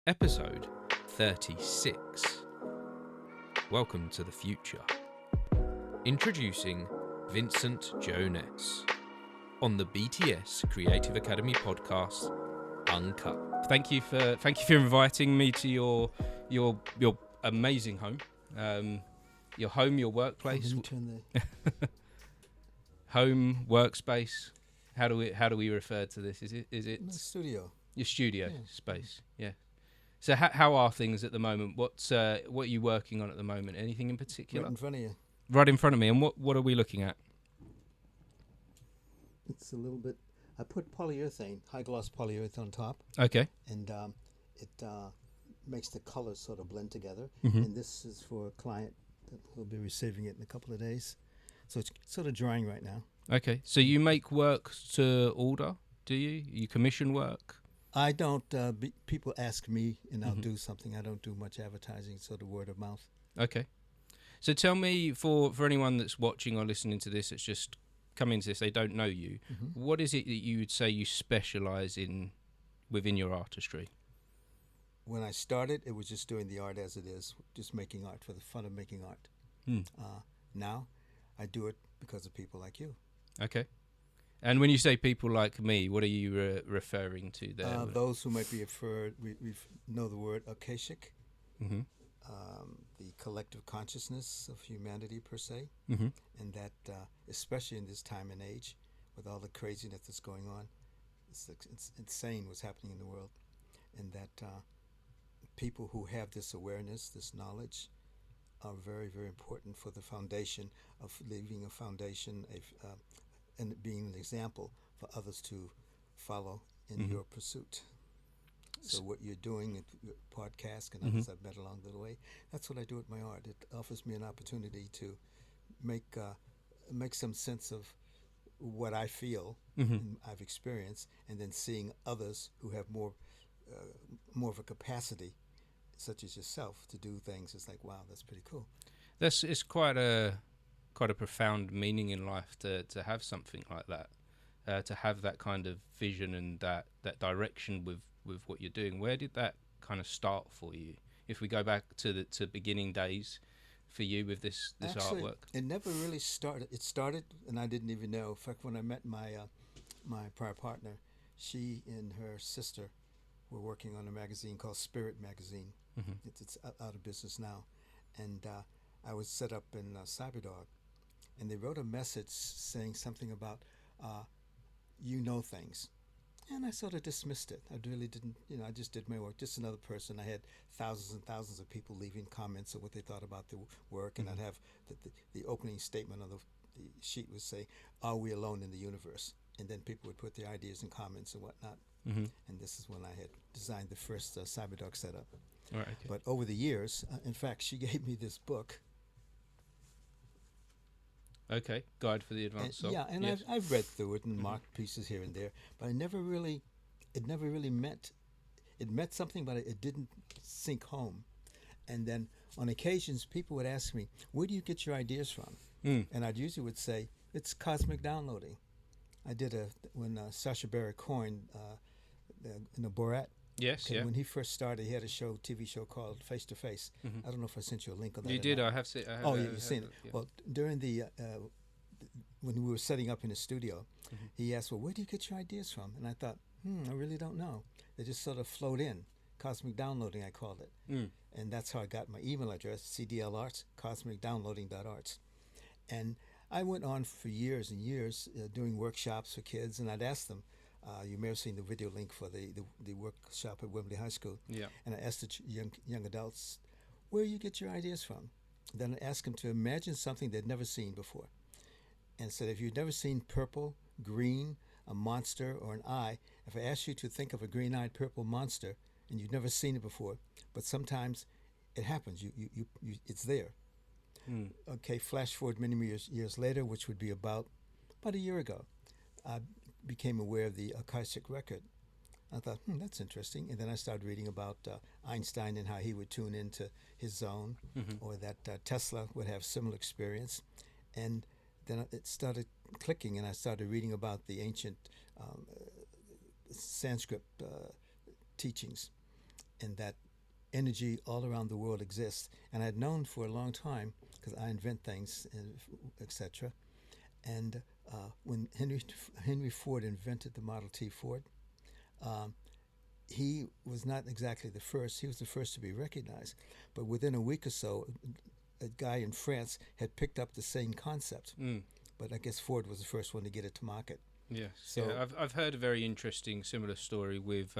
Episode 36. Welcome to the future. Introducing Vincent Jö-Nés on the BTS Creative Academy podcast, Uncut. Thank you for inviting me to your amazing home. Your home, your workplace. Home, workspace. How do we refer to this? Is it My studio? Your studio space? Yeah. So how are things at the moment? What are you working on at the moment? Anything in particular? Right in front of you. Right in front of me. And what are we looking at? It's a little bit. I put polyurethane, high gloss polyurethane on top. Okay. And it makes the colors sort of blend together. Mm-hmm. And this is for a client that will be receiving it in a couple of days. So it's sort of drying right now. Okay. So you make work to order, do you? You commission work? I don't. People ask me, and I'll do something. I don't do much advertising, sort of word of mouth. Okay. So tell me, for anyone that's watching or listening to this, that's just come into this, they don't know you, what is it that you would say you specialise in within your artistry? When I started, it was just doing the art as it is, just making art for the fun of making art. Now, I do it because of people like you. Okay. And when you say people like me, what are you referring to there? Those who might be referred, we know the word Akashic, the collective consciousness of humanity per se, and that especially in this time and age, with all the craziness that's going on, it's insane what's happening in the world, and that people who have this awareness, this knowledge, are very, very important for the foundation of leaving a foundation and being an example for others to follow in your pursuit. So what you're doing at your podcast and others I've met along the way, that's what I do with my art. It offers me an opportunity to make some sense of what I feel and I've experienced, and then seeing others who have more of a capacity, such as yourself, to do things. It's like, wow, that's pretty cool. It's quite a profound meaning in life to have something like that, to have that kind of vision and that direction with what you're doing. Where did that kind of start for you? If we go back to beginning days for you with this Actually, artwork. It never really started. It started, and I didn't even know. In fact, when I met my prior partner, she and her sister were working on a magazine called Spirit Magazine. It's out of business now, and I was set up in Cyberdog, and they wrote a message saying something about things. And I sort of dismissed it. I really didn't, I just did my work. Just another person. I had thousands and thousands of people leaving comments of what they thought about the work, and I'd have the opening statement on the sheet would say, "Are we alone in the universe?" And then people would put their ideas and comments and whatnot. And this is when I had designed the first Cyberdog setup. All right, okay. But over the years, in fact, she gave me this book. Okay, Guide for the Advanced Soul. Yeah, and yes. I've read through it and marked pieces here and there, but it never really meant something, but it didn't sink home. And then on occasions, people would ask me, "Where do you get your ideas from?" And I'd usually would say, "It's cosmic downloading." I did when Sacha Baron Cohen in the Borat. Yes, Okay, yeah. When he first started, he had a TV show called Face to Face. I don't know if I sent you a link on that. You did. I have seen. You've seen it. Yeah. Well, during the when we were setting up in the studio, he asked, "Well, where do you get your ideas from?" And I thought, I really don't know. They just sort of flowed in. Cosmic downloading, I called it, and that's how I got my email address: cdlarts, cosmicdownloading.arts. And I went on for years and years doing workshops for kids, and I'd ask them. You may have seen the video link for the workshop at Wembley High School. Yeah. And I asked the young adults, where you get your ideas from? Then I asked them to imagine something they'd never seen before. And said, if you've never seen purple, green, a monster, or an eye, if I asked you to think of a green-eyed purple monster, and you've never seen it before, but sometimes it happens, you it's there. Okay, flash forward many years later, which would be about a year ago. I became aware of the Akashic record. I thought, that's interesting. And then I started reading about Einstein and how he would tune into his zone, or that Tesla would have similar experience. And then it started clicking, and I started reading about the ancient Sanskrit teachings. and that energy all around the world exists. And I'd known for a long time, because I invent things, etc. And when Henry Ford invented the Model T Ford, he was not exactly the first. He was the first to be recognized. But within a week or so, a guy in France had picked up the same concept. But I guess Ford was the first one to get it to market. Yes. So yeah, I've heard a very interesting similar story with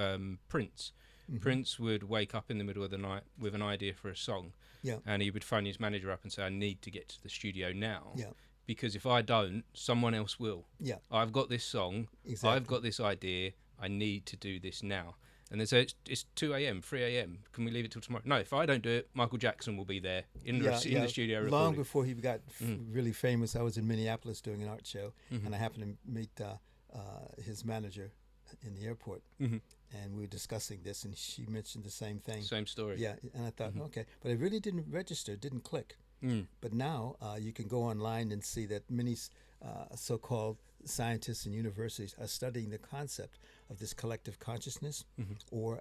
Prince. mm-hmm. Prince would wake up in the middle of the night with an idea for a song, Yeah. and he would phone his manager up and say, "I need to get to the studio now, Yeah. because if I don't, someone else will. Yeah. I've got this song, Exactly. I've got this idea, I need to do this now." And they say, it's 2 a.m., 3 a.m., can we leave it till tomorrow? No, if I don't do it, Michael Jackson will be there in the studio recording. Long before he got really famous, I was in Minneapolis doing an art show, and I happened to meet his manager in the airport, and we were discussing this, and she mentioned the same thing. Same story. Yeah, and I thought, okay, but it really didn't register, didn't click. But now you can go online and see that many so-called scientists and universities are studying the concept of this collective consciousness, or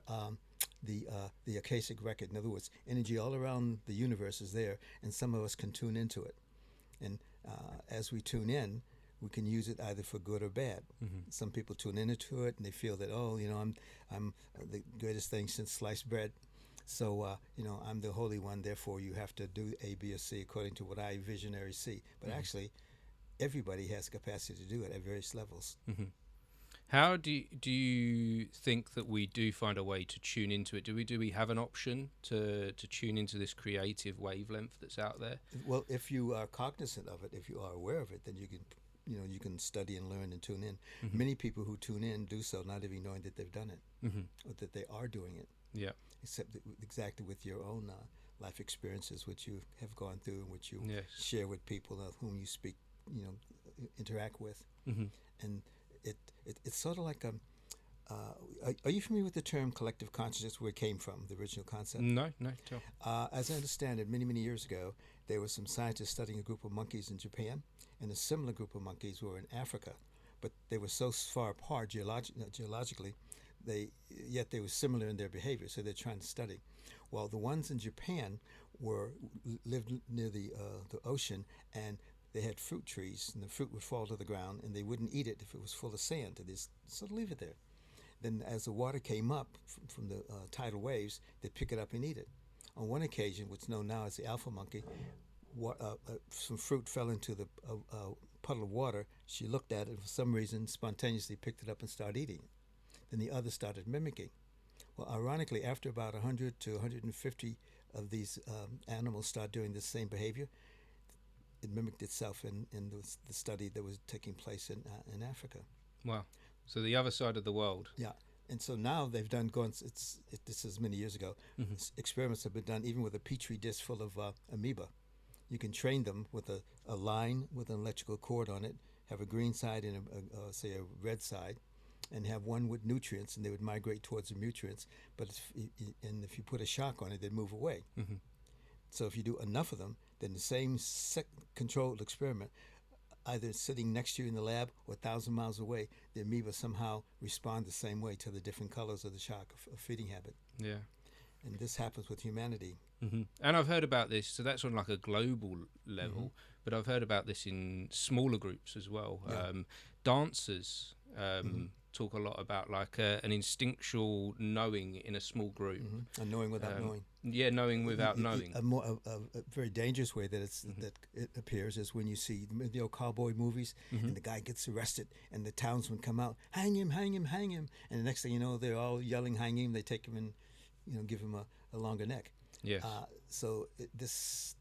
the Akashic record. In other words, energy all around the universe is there, and some of us can tune into it. And as we tune in, we can use it either for good or bad. Some people tune into it and they feel that, oh, I'm the greatest thing since sliced bread. So, I'm the holy one, therefore you have to do A, B, or C according to what I, Visionaries, see. But actually, everybody has capacity to do it at various levels. How do you think that we do find a way to tune into it? Do we have an option to tune into this creative wavelength that's out there? Well, if you are cognizant of it, if you are aware of it, then you can study and learn and tune in. Many people who tune in do so not even knowing that they've done it, or that they are doing it. Yeah. Except exactly with your own life experiences, which you have gone through and which you share with people of whom you speak, interact with. And it's sort of like are you familiar with the term collective consciousness, where it came from, the original concept? No, tell. As I understand it, many years ago, there were some scientists studying a group of monkeys in Japan, and a similar group of monkeys were in Africa, but they were so far apart geologically, yet they were similar in their behavior, so they're trying to study. Well, the ones in Japan lived near the ocean, and they had fruit trees, and the fruit would fall to the ground, and they wouldn't eat it if it was full of sand. They just sort of leave it there. Then as the water came up from the tidal waves, they'd pick it up and eat it. On one occasion, what's known now as the alpha monkey, some fruit fell into the puddle of water. She looked at it, and for some reason, spontaneously picked it up and started eating it. Then the others started mimicking. Well, ironically, after about 100 to 150 of these animals start doing the same behavior, it mimicked itself in the study that was taking place in Africa. Wow. So the other side of the world. Yeah. And so now they've this is many years ago, experiments have been done even with a petri dish full of amoeba. You can train them with a line with an electrical cord on it, have a green side and say a red side, and have one with nutrients, and they would migrate towards the nutrients. But if you put a shock on it, they'd move away. So if you do enough of them, then the same controlled experiment, either sitting next to you in the lab or 1,000 miles away, the amoeba somehow respond the same way to the different colors of the shock of feeding habit. Yeah. And this happens with humanity. And I've heard about this, so that's on like a global level, but I've heard about this in smaller groups as well. Yeah. Dancers talk a lot about like an instinctual knowing in a small group. And knowing without knowing. Yeah, knowing without knowing. A very dangerous way that that it appears is when you see the old cowboy movies, and the guy gets arrested, and the townsmen come out, hang him, hang him, hang him, and the next thing you know, they're all yelling, hang him. They take him and give him a longer neck. Yes. So this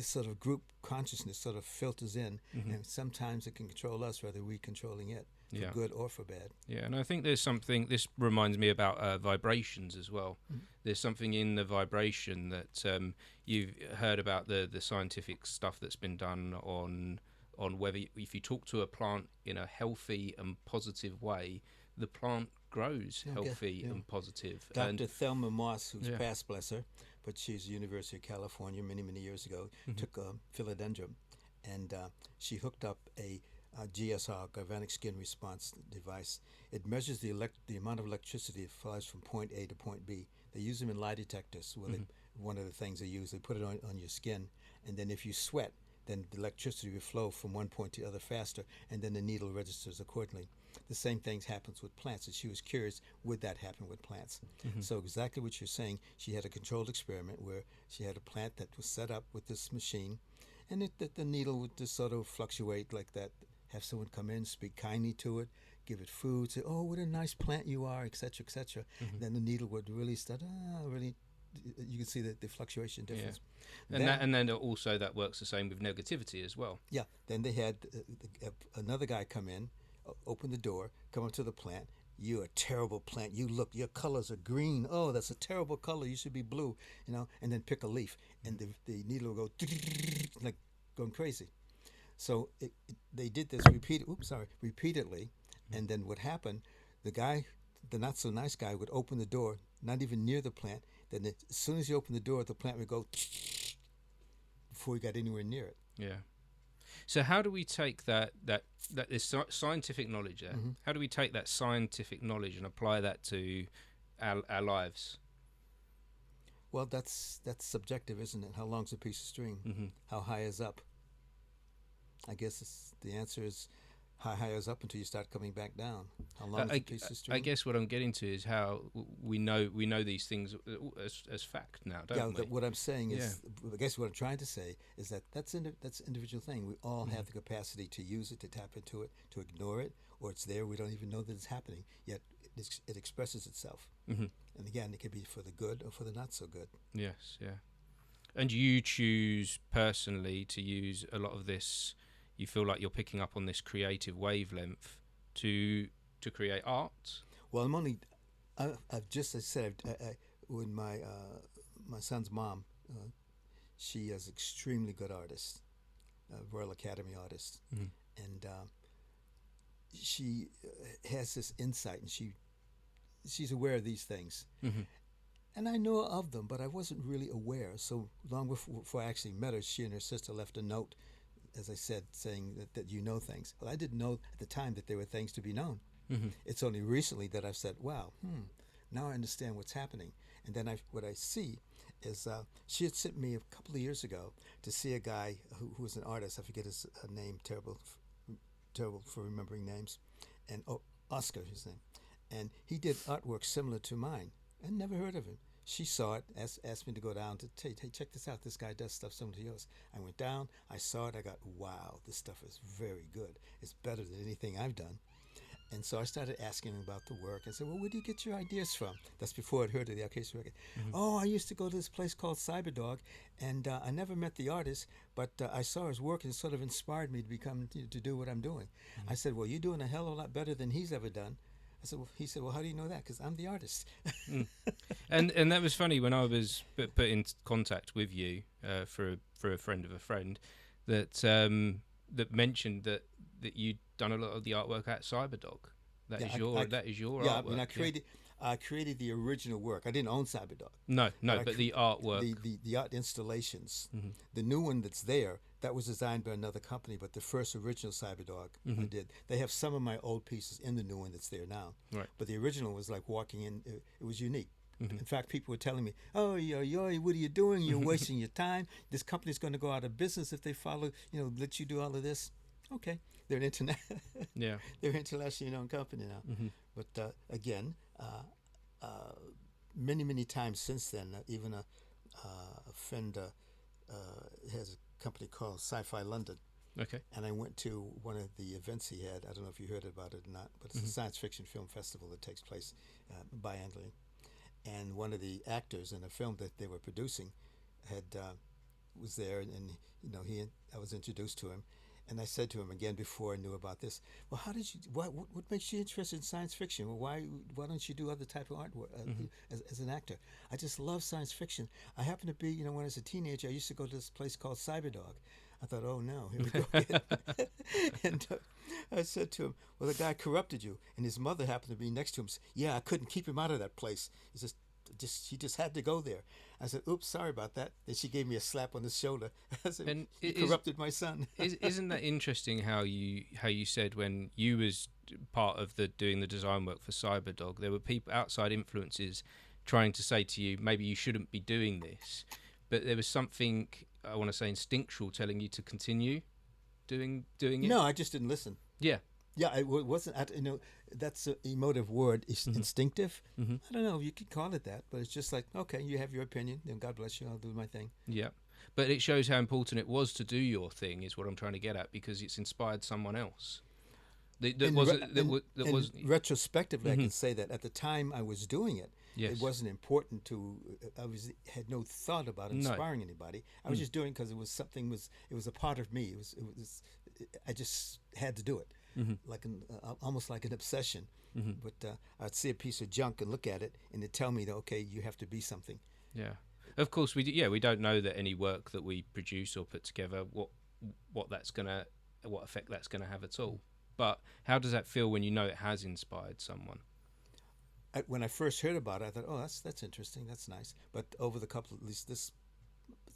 sort of group consciousness sort of filters in, and sometimes it can control us, whether we're controlling it, for good or for bad. Yeah, and I think there's something, this reminds me about vibrations as well. There's something in the vibration that you've heard about the scientific stuff that's been done on whether if you talk to a plant in a healthy and positive way, the plant grows healthy and positive. Dr. Thelma Moss, who's past, bless her, but she's University of California many years ago, took a philodendron, and she hooked up a GSR, galvanic skin response device. It measures the amount of electricity that flies from point A to point B. They use them in lie detectors. Where one of the things they use, they put it on your skin, and then if you sweat, then the electricity will flow from one point to the other faster, and then the needle registers accordingly. The same thing happens with plants, and she was curious, would that happen with plants? So exactly what you're saying, she had a controlled experiment where she had a plant that was set up with this machine, and the needle would just sort of fluctuate like that, have someone come in, speak kindly to it, give it food, say, oh, what a nice plant you are, etc., etc. Then the needle would really start, really, you can see the fluctuation difference. Yeah. And then also that works the same with negativity as well. Yeah. Then they had another guy come in, open the door, come up to the plant. You're a terrible plant. Your colors are green. Oh, that's a terrible color. You should be blue, and then pick a leaf. And the needle will go like going crazy. So they did this repeatedly. And then what happened, the not so nice guy would open the door, not even near the plant. Then as soon as you open the door, the plant would go before he got anywhere near it. Yeah. So how do we take that is scientific knowledge there? How do we take that scientific knowledge and apply that to our lives? Well, that's subjective, isn't it? How long's a piece of string? How high is up? I guess the answer is how high is up until you start coming back down. How long is a piece of string? I guess what I'm getting to is how we know these things as fact now, don't we? What I'm saying is, I guess what I'm trying to say is that's an individual thing. We all have the capacity to use it, to tap into it, to ignore it, or it's there. We don't even know that it's happening, yet it expresses itself. And again, it could be for the good or for the not so good. Yes, yeah. And you choose personally to use a lot of this. You feel like you're picking up on this creative wavelength to create art. Well, I've just said when my son's mom, she is extremely good artist, Royal Academy artist, and she has this insight, and she's aware of these things. And I know of them, but I wasn't really aware. So long before I actually met her, she and her sister left a note, as I said, saying that you know things. Well, I didn't know at the time that there were things to be known. It's only recently that I've said, wow, now I understand what's happening. And then what I see is she had sent me a couple of years ago to see a guy who was an artist. I forget his name, terrible for remembering names. And Oscar, his name. And he did artwork similar to mine. I never heard of him. She saw it, asked me to go down to, hey, check this out. This guy does stuff similar to yours. I went down, I saw it, I got, wow, this stuff is very good. It's better than anything I've done. And so I started asking him about the work. I said, well, where do you get your ideas from? That's before I'd heard of the orchestra record. Oh, I used to go to this place called Cyberdog, and I never met the artist, but I saw his work and it sort of inspired me to do what I'm doing. I said, well, you're doing a hell of a lot better than he's ever done. He said, well, how do you know that? Because I'm the artist. And that was funny when I was put in contact with you for a friend of a friend that mentioned that you'd done a lot of the artwork at Cyberdog. That is your artwork. I mean, I created the original work. I didn't own Cyberdog. No, but the artwork. The art installations. The new one that's there, that was designed by another company, but the first original Cyberdog I did. They have some of my old pieces in the new one that's there now. Right. But the original was like walking in, it was unique. In fact, people were telling me, oh, what are you doing? You're wasting your time. This company's going to go out of business if they follow, let you do all of this. Okay. They're an they're an internationally known company now. But again, many times since then, even a friend has a company called Sci-Fi London. Okay. And I went to one of the events he had. I don't know if you heard about it or not, but it's a science fiction film festival that takes place biannually. And one of the actors in a film that they were producing was there, and I was introduced to him. And I said to him again before I knew about this, well, what makes you interested in science fiction? Well, why don't you do other type of artwork as an actor? I just love science fiction. I happen to be, when I was a teenager, I used to go to this place called Cyberdog. I thought, oh no, here we go again. And I said to him, well, the guy corrupted you. And his mother happened to be next to him. Yeah, I couldn't keep him out of that place. He just had to go there. I said, oops, sorry about that. Then she gave me a slap on the shoulder. I said, he corrupted my son. Isn't that interesting how you said when you was part of doing the design work for Cyberdog, there were people, outside influences, trying to say to you, maybe you shouldn't be doing this, but there was something, I want to say, instinctual telling you to continue doing it. No, I just didn't listen. Yeah. Yeah, wasn't. That's an emotive word. It's instinctive. Mm-hmm. I don't know if you could call it that, but it's just like, okay, you have your opinion, then God bless you. I'll do my thing. Yeah. But it shows how important it was to do your thing, is what I'm trying to get at, because it's inspired someone else. Retrospectively, I Mhm. can say that at the time I was doing it, Yes. it wasn't important to. Had no thought about No. inspiring anybody. I was just doing because it was something. It was a part of me. I just had to do it, like almost like an obsession. But I'd see a piece of junk and look at it, and it'd tell me that, okay, you have to be something. Yeah. Of course, we don't know that any work that we produce or put together, what effect that's gonna have at all. But how does that feel when you know it has inspired someone? When I first heard about it, I thought, oh, that's interesting, that's nice. But over the couple, at least it's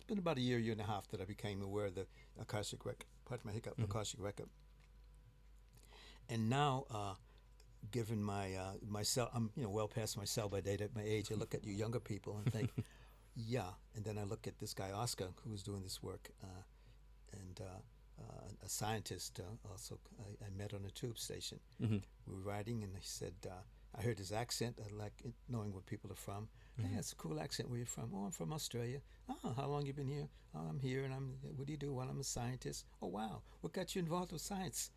been about a year and a half that I became aware of the Akashic record. Pardon my hiccup, Akashic record. And now, given my myself, I'm well past my sell-by date at my age. I look at you younger people and think, yeah. And then I look at this guy Oscar, who was doing this work, and a scientist also I met on a tube station. We were riding, and he said, I heard his accent. I like knowing where people are from. Hey, that's a cool accent. Where you from? Oh, I'm from Australia. Oh, how long you been here? Oh, I'm here, and what do you do? Well, I'm a scientist. Oh, wow. What got you involved with science?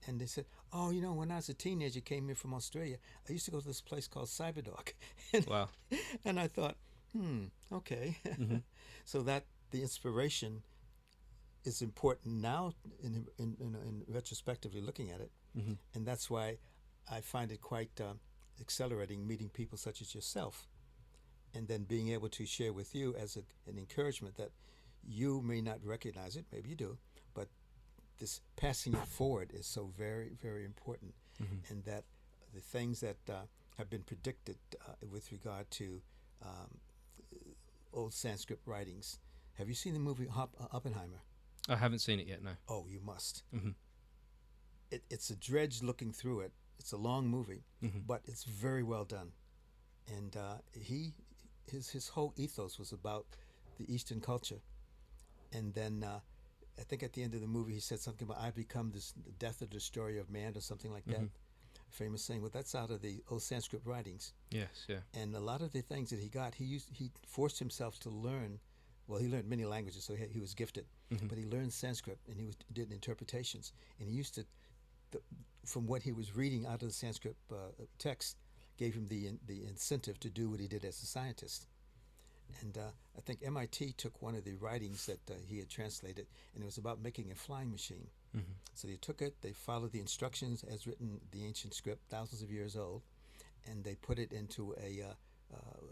And they said, oh, when I was a teenager, came here from Australia. I used to go to this place called Cyberdog. Wow. And I thought, okay. So that the inspiration is important now in retrospectively looking at it. And that's why I find it quite accelerating meeting people such as yourself, and then being able to share with you as an encouragement that you may not recognize it, maybe you do, but this passing it forward is so very, very important. And that the things that have been predicted with regard to old Sanskrit writings. Have you seen the movie Oppenheimer? I haven't seen it yet, no. Oh, you must. It's a dredge looking through it. It's a long movie, but it's very well done. And his whole ethos was about the Eastern culture. And then I think at the end of the movie he said something about, I become the death or destroyer of man, or something like that. Famous saying. Well, that's out of the old Sanskrit writings. Yes, yeah. And a lot of the things that he got, he forced himself to learn. Well, he learned many languages, so he was gifted. But he learned Sanskrit, and he did interpretations. And he used to, from what he was reading out of the Sanskrit text, gave him the incentive to do what he did as a scientist. And I think MIT took one of the writings that he had translated, and it was about making a flying machine. So they took it, they followed the instructions as written, the ancient script, thousands of years old, and they put it into a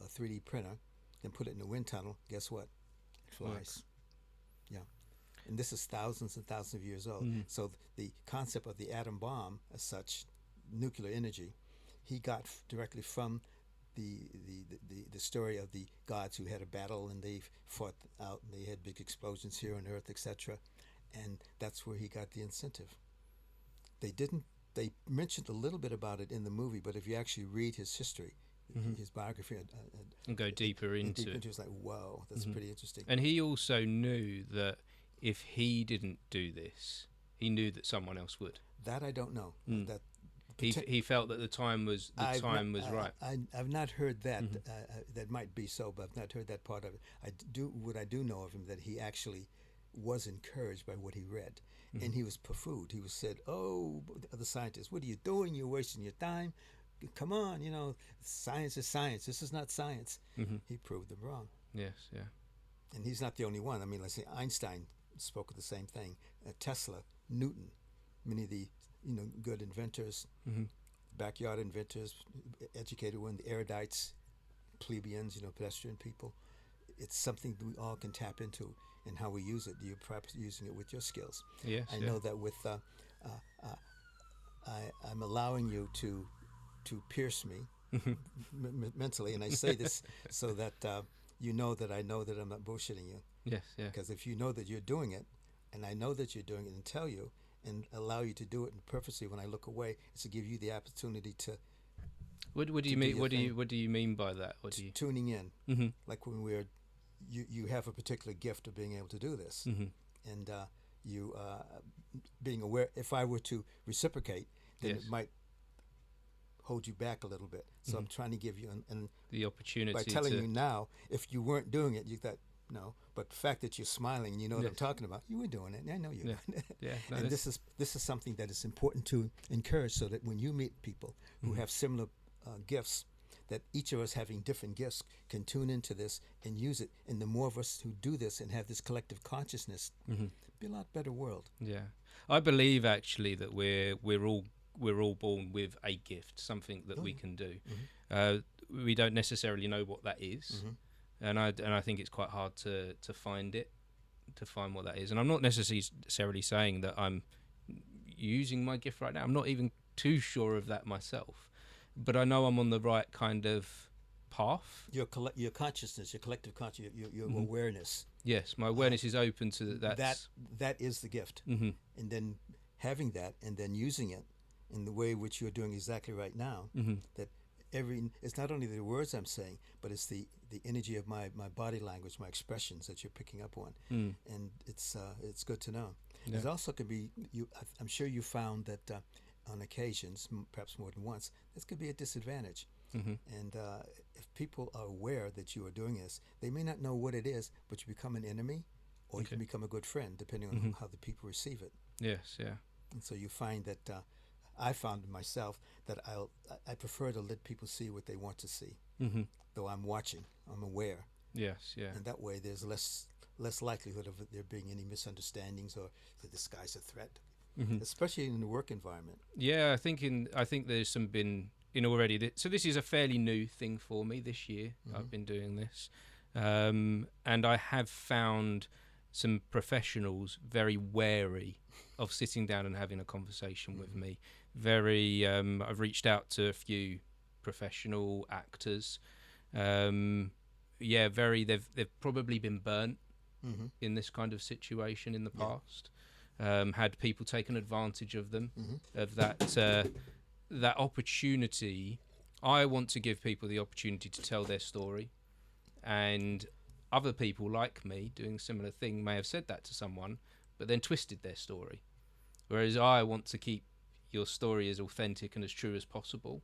3D printer, then put it in a wind tunnel. Guess what? It flies. Yeah. And this is thousands and thousands of years old. So the concept of the atom bomb, as such, nuclear energy, he got directly from the story of the gods who had a battle, and they fought out, and they had big explosions here on Earth, etc. And that's where he got the incentive. They mentioned a little bit about it in the movie, but if you actually read his history, his biography, and go deeper into it, it's like, whoa, that's pretty interesting. And he also knew that if he didn't do this, he knew that someone else would. That I don't know. That he felt that the time was right. I've not heard that. That might be so, but I've not heard that part of it. What I do know of him, that he actually was encouraged by what he read, and he was pooh-poohed. He was said, "Oh, the scientists, what are you doing? You're wasting your time. Come on, science is science. This is not science." He proved them wrong. Yes, yeah. And he's not the only one. I mean, let's say Einstein spoke of the same thing. Tesla, Newton, many of the good inventors, backyard inventors, educated ones, the erudites, plebeians, pedestrian people. It's something that we all can tap into, and how we use it. You're perhaps using it with your skills. Yes, I know that with I'm allowing you to pierce me mentally, and I say this so that you know that I know that I'm not bullshitting you. Yes, yeah. Because if you know that you're doing it, and I know that you're doing it, and tell you, and allow you to do it, and purposely when I look away, it's to give you the opportunity to What do to you do mean? your thing. What do you mean by that? What do you? Tuning in, Mm-hmm. like when you have a particular gift of being able to do this, Mm-hmm. and you being aware. If I were to reciprocate, then it Yes. might hold you back a little bit. So Mm-hmm. I'm trying to give you, and The by opportunity telling to. you now, if you weren't doing it, you thought no. But the fact that you're smiling and you know what Yes. I'm talking about, you were doing it. I know you're Yeah. doing it. Yeah. No, And that's, this is something that is important to encourage, so that when you meet people who mm-hmm. have similar gifts, that each of us having different gifts can tune into this and use it. And the more of us who do this and have this collective consciousness, Mm-hmm. be a lot better world. Yeah, I believe actually that we're all born with a gift, something that Oh, we yeah. can do. Mm-hmm. We don't necessarily know what that is, Mm-hmm. and I think it's quite hard to find it, to find what that is. And I'm not necessarily saying that I'm using my gift right now. I'm not even too sure of that myself, but I know I'm on the right kind of path. Your consciousness, your collective consciousness, your Mm-hmm. awareness. Yes, my awareness is open to That is the gift. Mm-hmm. And then having that and then using it in the way which you're doing exactly right now, Mm-hmm. that it's not only the words I'm saying, but it's the energy of my body language, my expressions that you're picking up on. Mm. And it's good to know. Yeah. It also could be, I'm sure you found that on occasions, perhaps more than once, this could be a disadvantage. Mm-hmm. And if people are aware that you are doing this, they may not know what it is, but you become an enemy, or you Okay. can become a good friend, depending on Mm-hmm. how the people receive it. Yes, yeah. And so you find that I found myself that I prefer to let people see what they want to see, Mm-hmm. though I'm watching, I'm aware, Yes, yeah. and that way there's less likelihood of there being any misunderstandings or that this guy's a threat, Mm-hmm. especially in the work environment. Yeah, I think there's some been in already. So this is a fairly new thing for me this year. Mm-hmm. I've been doing this, and I have found some professionals very wary of sitting down and having a conversation with Mm-hmm. me. Very, I've reached out to a few professional actors. Yeah, very. They've probably been burnt Mm-hmm. in this kind of situation in the Yeah. past. Had people taken advantage of them, Mm-hmm. of that opportunity. I want to give people the opportunity to tell their story, and other people like me doing a similar thing may have said that to someone, but then twisted their story. Whereas I want to keep your story as authentic and as true as possible.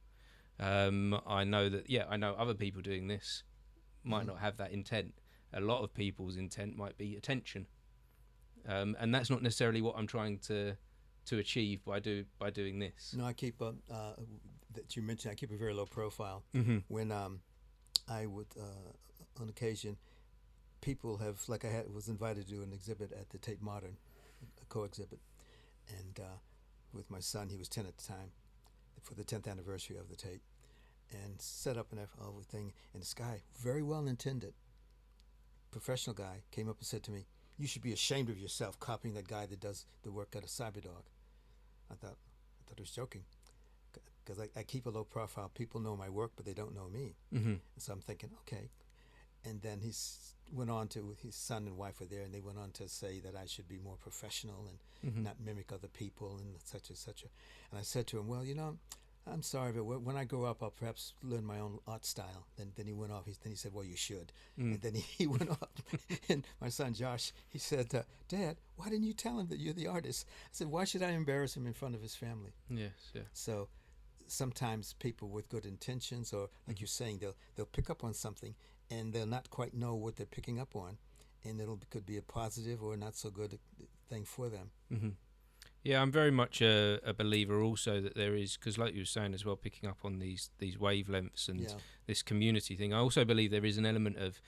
I know that, I know other people doing this might Mm-hmm. not have that intent. A lot of people's intent might be attention, and that's not necessarily what I'm trying to achieve by doing this. No, I keep that you mentioned. I keep a very low profile. Mm-hmm. When I would, on occasion, people have, like was invited to do an exhibit at the Tate Modern, a co-exhibit, and with my son, he was 10 at the time, for the 10th anniversary of the Tate, and set up an whole thing. And this guy, very well intended, professional guy, came up and said to me, "You should be ashamed of yourself copying that guy that does the work at a Cyberdog." I thought he was joking, because I keep a low profile. People know my work, but they don't know me. Mm-hmm. So I'm thinking, okay. And then he went on to, his son and wife were there, and they went on to say that I should be more professional and Mm-hmm. not mimic other people and such and such. And I said to him, well, I'm sorry, but when I grow up, I'll perhaps learn my own art style. Then he went off. Then he said, well, you should. Mm. And then he went off. And my son, Josh, he said, Dad, why didn't you tell him that you're the artist? I said, why should I embarrass him in front of his family? Yes, yeah. So sometimes people with good intentions, or like you're saying, they'll pick up on something and they'll not quite know what they're picking up on, and could be a positive or not so good thing for them. Mm-hmm. Yeah, I'm very much a believer also that there is, because like you were saying as well, picking up on these wavelengths and this community thing. I also believe there is an element of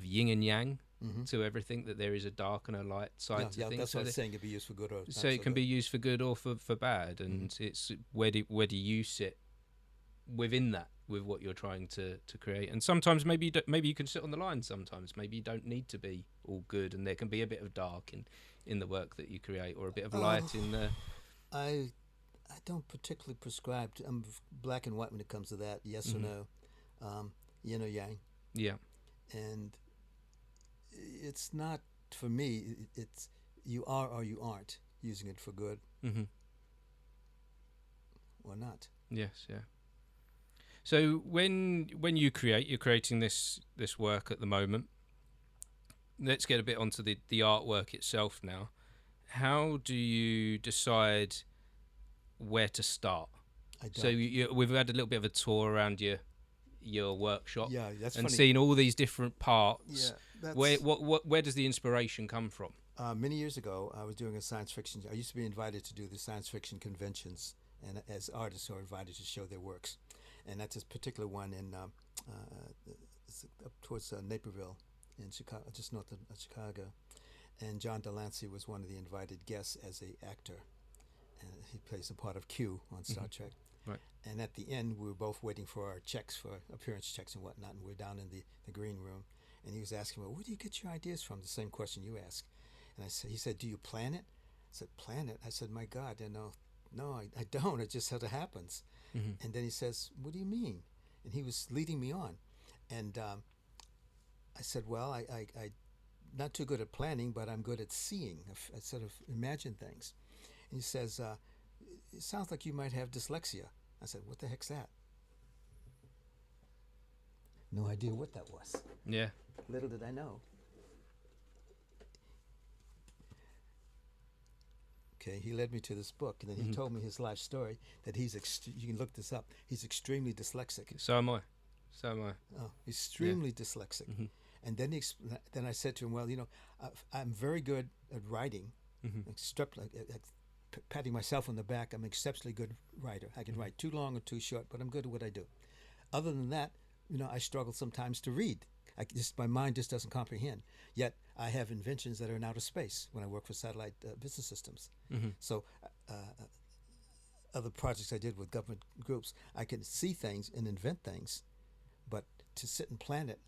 yin and yang Mm-hmm. to everything, that there is a dark and a light side to things. That's what I was saying. It can be used for good or not so it can be used for good or for bad, and it's where do you sit within that, with what you're trying to create. And sometimes maybe you can sit on the line. Sometimes maybe you don't need to be all good, and there can be a bit of dark in the work that you create, or a bit of light in the. I don't particularly prescribe to, I'm black and white when it comes to that. Yes or no, yin or yang. Yeah. And it's not, for me. It's you are or you aren't using it for good Mm-hmm. or not. Yes. Yeah. So when you create, you're creating this work at the moment. Let's get a bit onto the artwork itself now. How do you decide where to start? I don't. So we've had a little bit of a tour around your workshop, Yeah, that's and funny. seen all these different parts. Yeah, that's Where does the inspiration come from? many years ago. I was doing a science fiction. I used to be invited to do the science fiction conventions, and as artists are invited to show their works, and that's this particular one in it's up towards Naperville in Chicago, just north of Chicago. And John Delancey was one of the invited guests as a actor, and he plays the part of Q on Star Trek. Right. And at the end, we were both waiting for our checks, for appearance checks and whatnot, and we're down in the green room. And he was asking me, where do you get your ideas from? The same question you asked. And he said, do you plan it? I said, plan it? I said, my God, no, I don't. It just sort of happens. Mm-hmm. And then he says, what do you mean? And he was leading me on. And I said, well, I not too good at planning, but I'm good at seeing. I sort of imagine things. And he says, it sounds like you might have dyslexia. I said, what the heck's that? No idea what that was. Yeah. Little did I know. Okay, he led me to this book, and then he told me his life story, that you can look this up, he's extremely dyslexic. So am I. Oh, extremely dyslexic. Mm-hmm. And then then I said to him, well, I'm very good at writing, patting myself on the back. I'm an exceptionally good writer. I can write too long or too short, but I'm good at what I do. Other than that, I struggle sometimes to read. My mind just doesn't comprehend. Yet I have inventions that are in outer space when I work for satellite business systems. Mm-hmm. So other projects I did with government groups, I can see things and invent things, but to sit and plan it,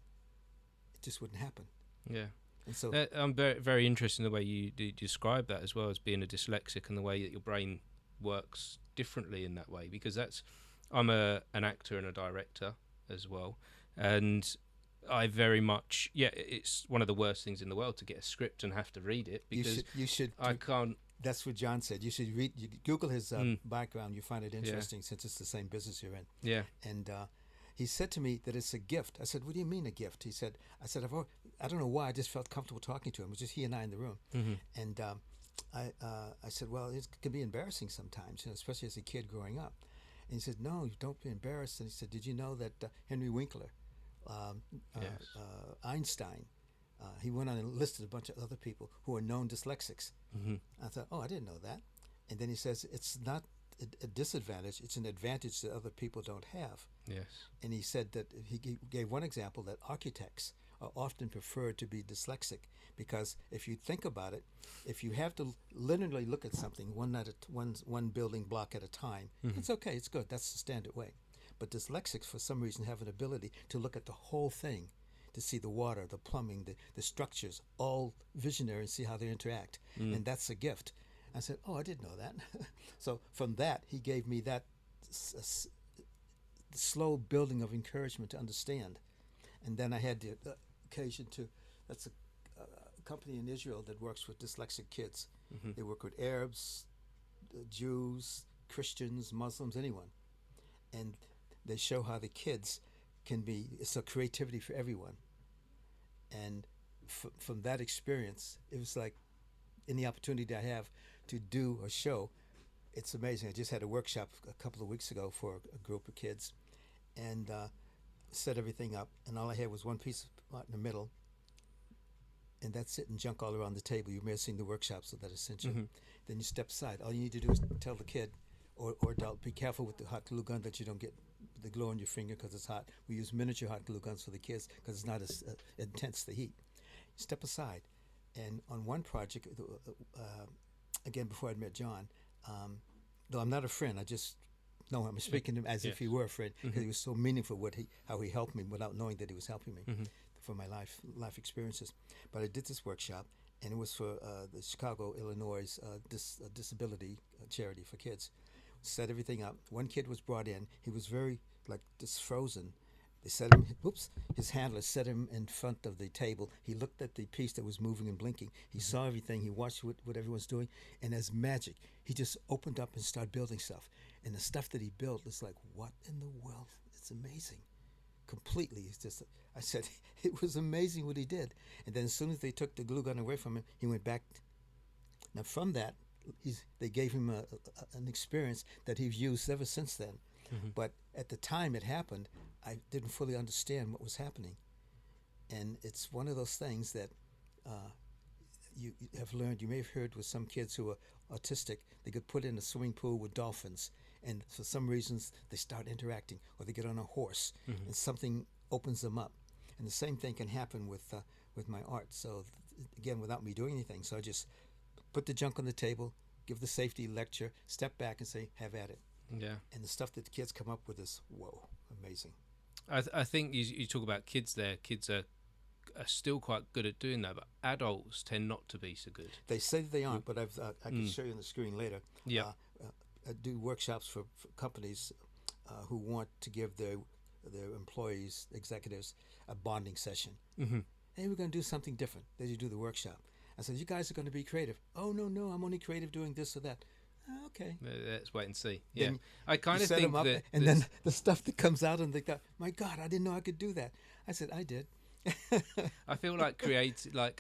it just wouldn't happen. Yeah. And so I'm very, very interested in the way you describe that, as well as being a dyslexic, and the way that your brain works differently in that way. Because I'm an actor and a director as well, and I very much, it's one of the worst things in the world to get a script and have to read it, because you should I can't. That's what John said. You should read. You Google his background. You find it interesting, since it's the same business you're in. Yeah. And he said to me that it's a gift. I said, "What do you mean a gift?" He said, I don't know why. I just felt comfortable talking to him. It was just he and I in the room. Mm-hmm. And I said, "Well, it can be embarrassing sometimes, especially as a kid growing up." And he said, "No, don't be embarrassed." And he said, "Did you know that Henry Winkler, Yes. Einstein, he went on and listed a bunch of other people who are known dyslexics." Mm-hmm. I thought, oh, I didn't know that. And then he says, it's not a disadvantage, it's an advantage that other people don't have. Yes. And he said that he gave one example, that architects are often preferred to be dyslexic, because if you think about it, if you have to linearly look at something one building block at a time, it's okay, it's good, that's the standard way. But dyslexics, for some reason, have an ability to look at the whole thing, to see the water, the plumbing, the structures, all visionary, and see how they interact. And that's a gift. I said, oh, I didn't know that. So from that, he gave me that slow building of encouragement to understand. And then I had the occasion that's a company in Israel that works with dyslexic kids. Mm-hmm. They work with Arabs, Jews, Christians, Muslims, anyone. And they show how the kids it's a creativity for everyone. And from that experience, it was like any opportunity I have to do a show, it's amazing. I just had a workshop a couple of weeks ago for a group of kids, and set everything up, and all I had was one piece out in the middle, and that's it, and junk all around the table. You may have seen the workshops that I sent you. Then you step aside. All you need to do is tell the kid or adult, be careful with the hot glue gun that you don't get the glue on your finger because it's hot. We use miniature hot glue guns for the kids because it's not as intense, the heat. Step aside. And on one project, again, before I'd met John, though I'm not a friend, I just know him. I'm speaking to him as if he were a friend, because he was so meaningful how he helped me without knowing that he was helping me for my life experiences. But I did this workshop, and it was for the Chicago, Illinois disability charity for kids. Set everything up. One kid was brought in. He was very just frozen. They set him. His handler set him in front of the table. He looked at the piece that was moving and blinking. He saw everything. He watched what everyone's doing, and as magic, he just opened up and started building stuff. And the stuff that he built is like, what in the world it's amazing. Completely. It's just, I said, it was amazing what he did. And then as soon as they took the glue gun away from him, he went back. Now from that, they gave him an experience that he's used ever since then. But at the time it happened, I didn't fully understand what was happening. And it's one of those things that you have learned. You may have heard with some kids who are autistic, they get put in a swimming pool with dolphins, and for some reasons they start interacting, or they get on a horse, and something opens them up. And the same thing can happen with my art. So again, without me doing anything, so I just put the junk on the table, give the safety lecture, step back, and say, "Have at it." Yeah. And the stuff that the kids come up with is amazing. I think you talk about kids there. Kids are still quite good at doing that, but adults tend not to be so good. They say that they aren't, but I can show you on the screen later. Yeah. I do workshops for companies who want to give their employees, executives, a bonding session. Hey, we're going to do something different. Then you do the workshop. I said, you guys are going to be creative. Oh, no, I'm only creative doing this or that. Okay. Let's wait and see. Yeah. Then I kind of set think them up, that... and then the stuff that comes out, and they go, my God, I didn't know I could do that. I said, I did. I feel like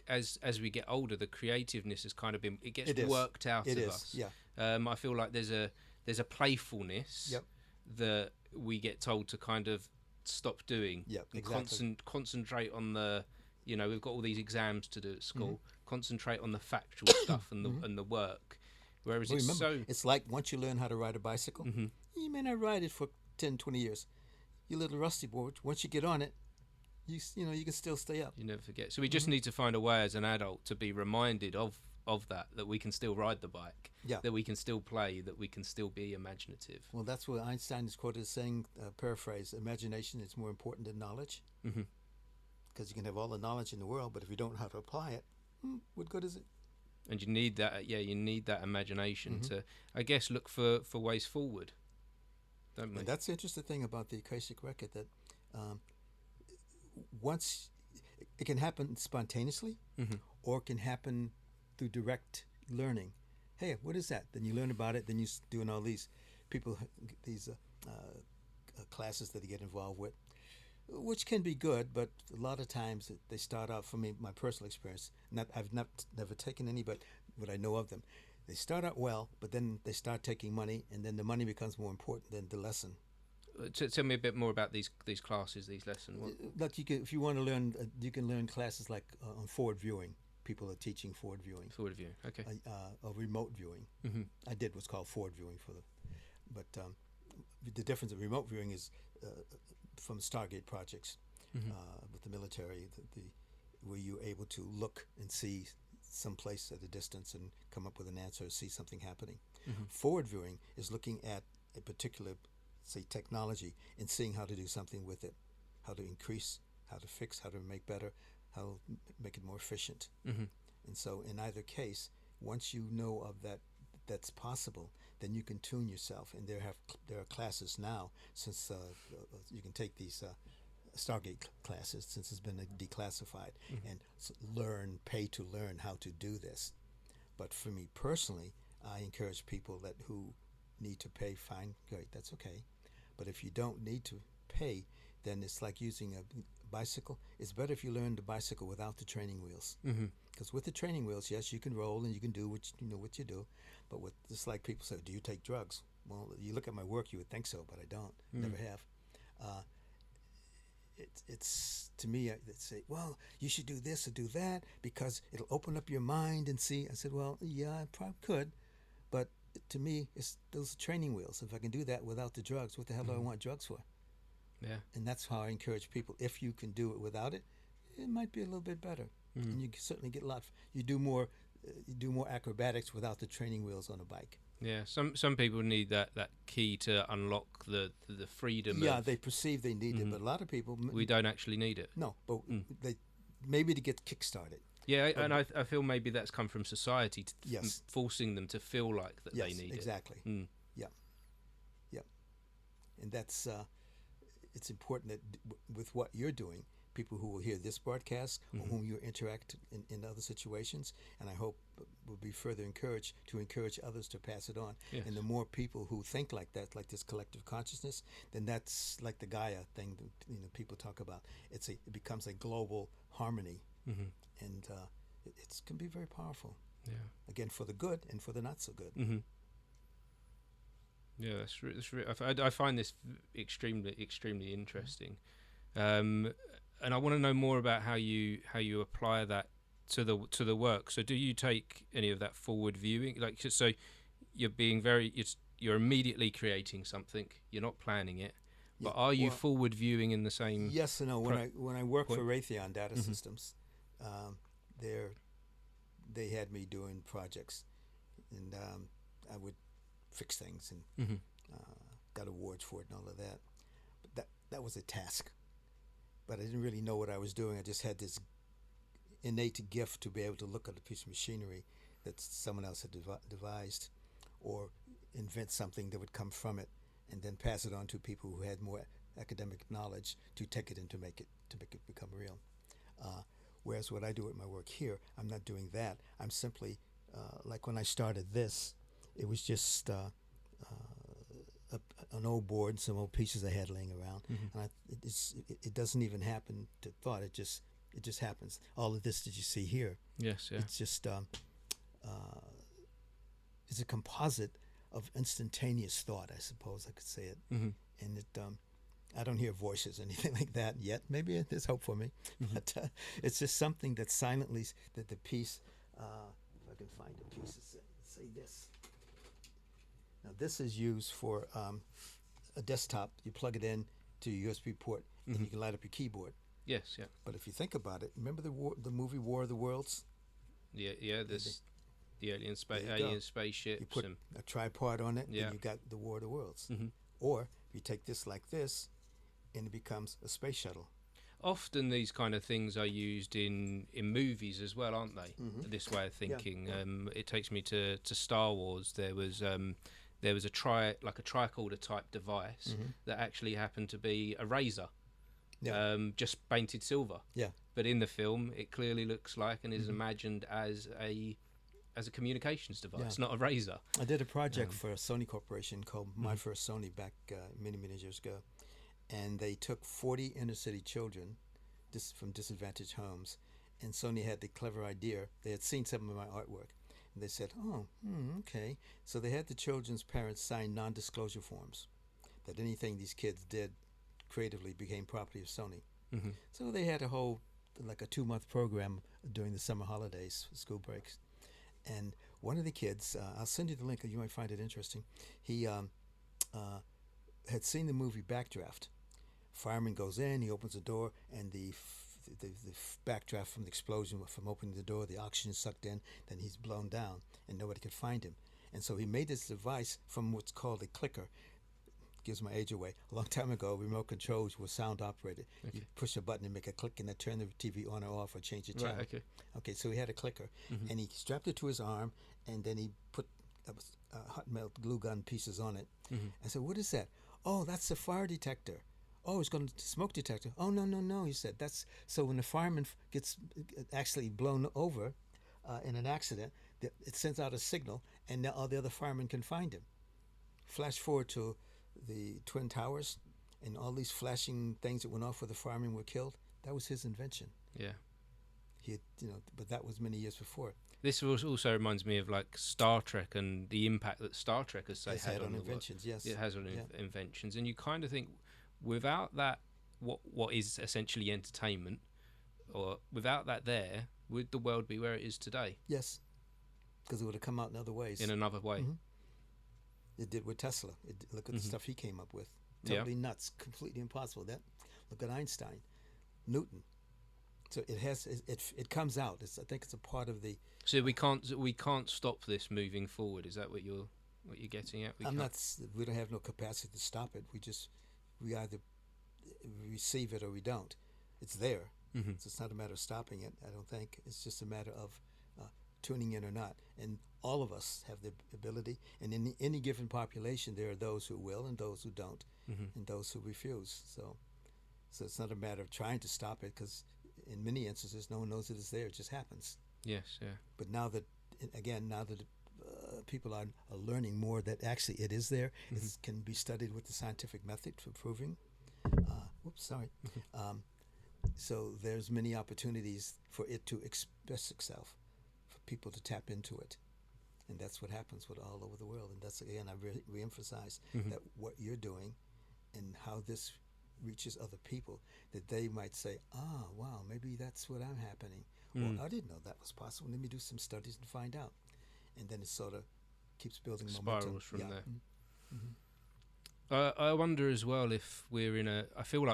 as we get older, the creativeness has kind of been, it gets worked out of us. Yeah. I feel like there's a playfulness that we get told to kind of stop doing. Yep, and exactly. Concentrate on the, we've got all these exams to do at school. Concentrate on the factual stuff and the work. Whereas it's like once you learn how to ride a bicycle, you may not ride it for 10, 20 years. Your little rusty board, once you get on it, you can still stay up. You never forget. So we just need to find a way as an adult to be reminded of that we can still ride the bike, that we can still play, that we can still be imaginative. Well, that's what Einstein is quoted as saying, paraphrase, imagination is more important than knowledge. Because you can have all the knowledge in the world, but if you don't know how to apply it, what good is it? And you need that, you need that imagination to, I guess, look for ways forward, don't we? And that's the interesting thing about the Akashic record, that once it can happen spontaneously, or it can happen through direct learning. Hey, what is that? Then you learn about it. Then you're doing all these classes that you get involved with, which can be good, but a lot of times they start out, for me, my personal experience, I've never taken any, but what I know of them, they start out well, but then they start taking money, and then the money becomes more important than the lesson. Tell me a bit more about these classes, these lessons. Like if you want to learn, you can learn classes like on forward viewing. People are teaching forward viewing. Forward viewing, okay. Or remote viewing. I did what's called forward viewing but the difference of remote viewing is from Stargate projects with the military, where you're able to look and see some place at a distance and come up with an answer or see something happening. Forward viewing is looking at a particular, say, technology and seeing how to do something with it, how to increase, how to fix, how to make better, how to make it more efficient. And so in either case, once you know of that's possible, then you can tune yourself. And there are classes now, since you can take these Stargate classes, since it's been declassified, and pay to learn how to do this. But for me personally, I encourage people who need to pay, fine, great, that's okay. But if you don't need to pay, then it's like using a bicycle. It's better if you learn the bicycle without the training wheels. Because with the training wheels, yes, you can roll and you can do what you do. But it's like people say, do you take drugs? Well, you look at my work, you would think so, but I don't. Never have. It's to me, they say, well, you should do this or do that because it'll open up your mind and see. I said, well, yeah, I probably could, but to me, it's those training wheels. If I can do that without the drugs, what the hell do I want drugs for? Yeah. And that's how I encourage people. If you can do it without it, it might be a little bit better, and you can certainly get you do more acrobatics without the training wheels on a bike. Yeah, some people need that key to unlock the freedom. Yeah, they perceive they need it, but a lot of people we don't actually need it. No, but they maybe to get kick-started. Yeah, and I feel maybe that's come from society, yes, forcing them to feel like that they need exactly. it. Yeah, and that's it's important that with what you're doing, people who will hear this broadcast or whom you interact in other situations. And I hope will be further encouraged to encourage others to pass it on. Yes. And the more people who think like that, like this collective consciousness, then that's like the Gaia thing that people talk about. It becomes a global harmony, and it can be very powerful. Yeah. Again, for the good and for the not so good. Yeah, I find this extremely interesting, and I want to know more about how you apply that to the work. So, do you take any of that forward viewing? Like, so you're being you're immediately creating something. You're not planning it, but are you forward viewing in the same? Yes and no. When I worked for Raytheon Data Systems, they had me doing projects, and I would fix things and got awards for it and all of that. But that was a task. But I didn't really know what I was doing. I just had this innate gift to be able to look at a piece of machinery that someone else had devised, or invent something that would come from it, and then pass it on to people who had more academic knowledge to take it and to make it become real. Whereas what I do with my work here, I'm not doing that. I'm simply like when I started this, it was just an old board, some old pieces I had laying around, and it doesn't even happen to thought. It just happens. All of this that you see here, yes, yeah, it's just it's a composite of instantaneous thought, I suppose I could say it. And it I don't hear voices or anything like that yet. Maybe there's hope for me, but it's just something that silently that the piece. If I can find a piece, say this. Now this is used for a desktop. You plug it in to your USB port, and you can light up your keyboard. Yes, yeah. But if you think about it, remember the movie War of the Worlds? Yeah. The alien spaceships. You put a tripod on it, Yeah. and you got the War of the Worlds. Or you take this like this, and it becomes a space shuttle. Often these kind of things are used in movies as well, aren't they? This way of thinking. Yeah. It takes me to Star Wars. There was a tricorder type device that actually happened to be a razor, just painted silver. Yeah. But in the film, it clearly looks like and is imagined as a communications device, not a razor. I did a project for a Sony Corporation called My First Sony back many years ago, and they took 40 inner city children from disadvantaged homes, and Sony had the clever idea. They had seen some of my artwork, and they said, okay. So they had the children's parents sign non-disclosure forms that anything these kids did creatively became property of Sony. So they had a 2-month program during the summer holidays, school breaks. And one of the kids, I'll send you the link, you might find it interesting. He had seen the movie Backdraft. Fireman goes in, he opens the door, and the backdraft from the explosion, from opening the door, the oxygen sucked in, then he's blown down, and nobody could find him. And so he made this device from what's called a clicker. Gives my age away. A long time ago, remote controls were sound operated. You push a button and make a click, and then turn the TV on or off or change the channel. Right, okay, so he had a clicker, and he strapped it to his arm, and then he put hot melt glue gun pieces on it. I said, "What is that?" "Oh, that's a fire detector." "Oh, it's going to smoke detector." "Oh, no," he said. "That's so when the fireman gets actually blown over in an accident, it sends out a signal, and now all the other firemen can find him." Flash forward to the Twin Towers and all these flashing things that went off where the firemen were killed. That was his invention. Yeah. He had, but that was many years before. This also reminds me of like Star Trek and the impact that Star Trek has had on inventions. Yes, it has on inventions, and you kind of think without that, what is essentially entertainment, or without that, would the world be where it is today? Yes, because it would have come out in other ways. In another way. It did with Tesla. Look at the stuff he came up with. Totally nuts, completely impossible. Look at Einstein, Newton. So it comes out. I think it's a part of the. So we can't stop this moving forward. Is that what you're getting at? We don't have no capacity to stop it. We either receive it or we don't. It's there. So it's not a matter of stopping it. I don't think it's just a matter of tuning in or not. And all of us have the ability. And in any given population, there are those who will and those who don't, and those who refuse. So So it's not a matter of trying to stop it, because in many instances, no one knows that it's there. It just happens. Yes, yeah. But now that, again, now that people are learning more that actually it is there, it can be studied with the scientific method for proving. So there's many opportunities for it to express itself, for people to tap into it. And that's what happens with all over the world. And that's, again, I re-emphasize that what you're doing and how this reaches other people, that they might say, wow, maybe that's what I'm happening. Or I didn't know that was possible. Let me do some studies and find out. And then it sort of keeps building momentum. Spirals from there. I wonder as well if we're in a... I feel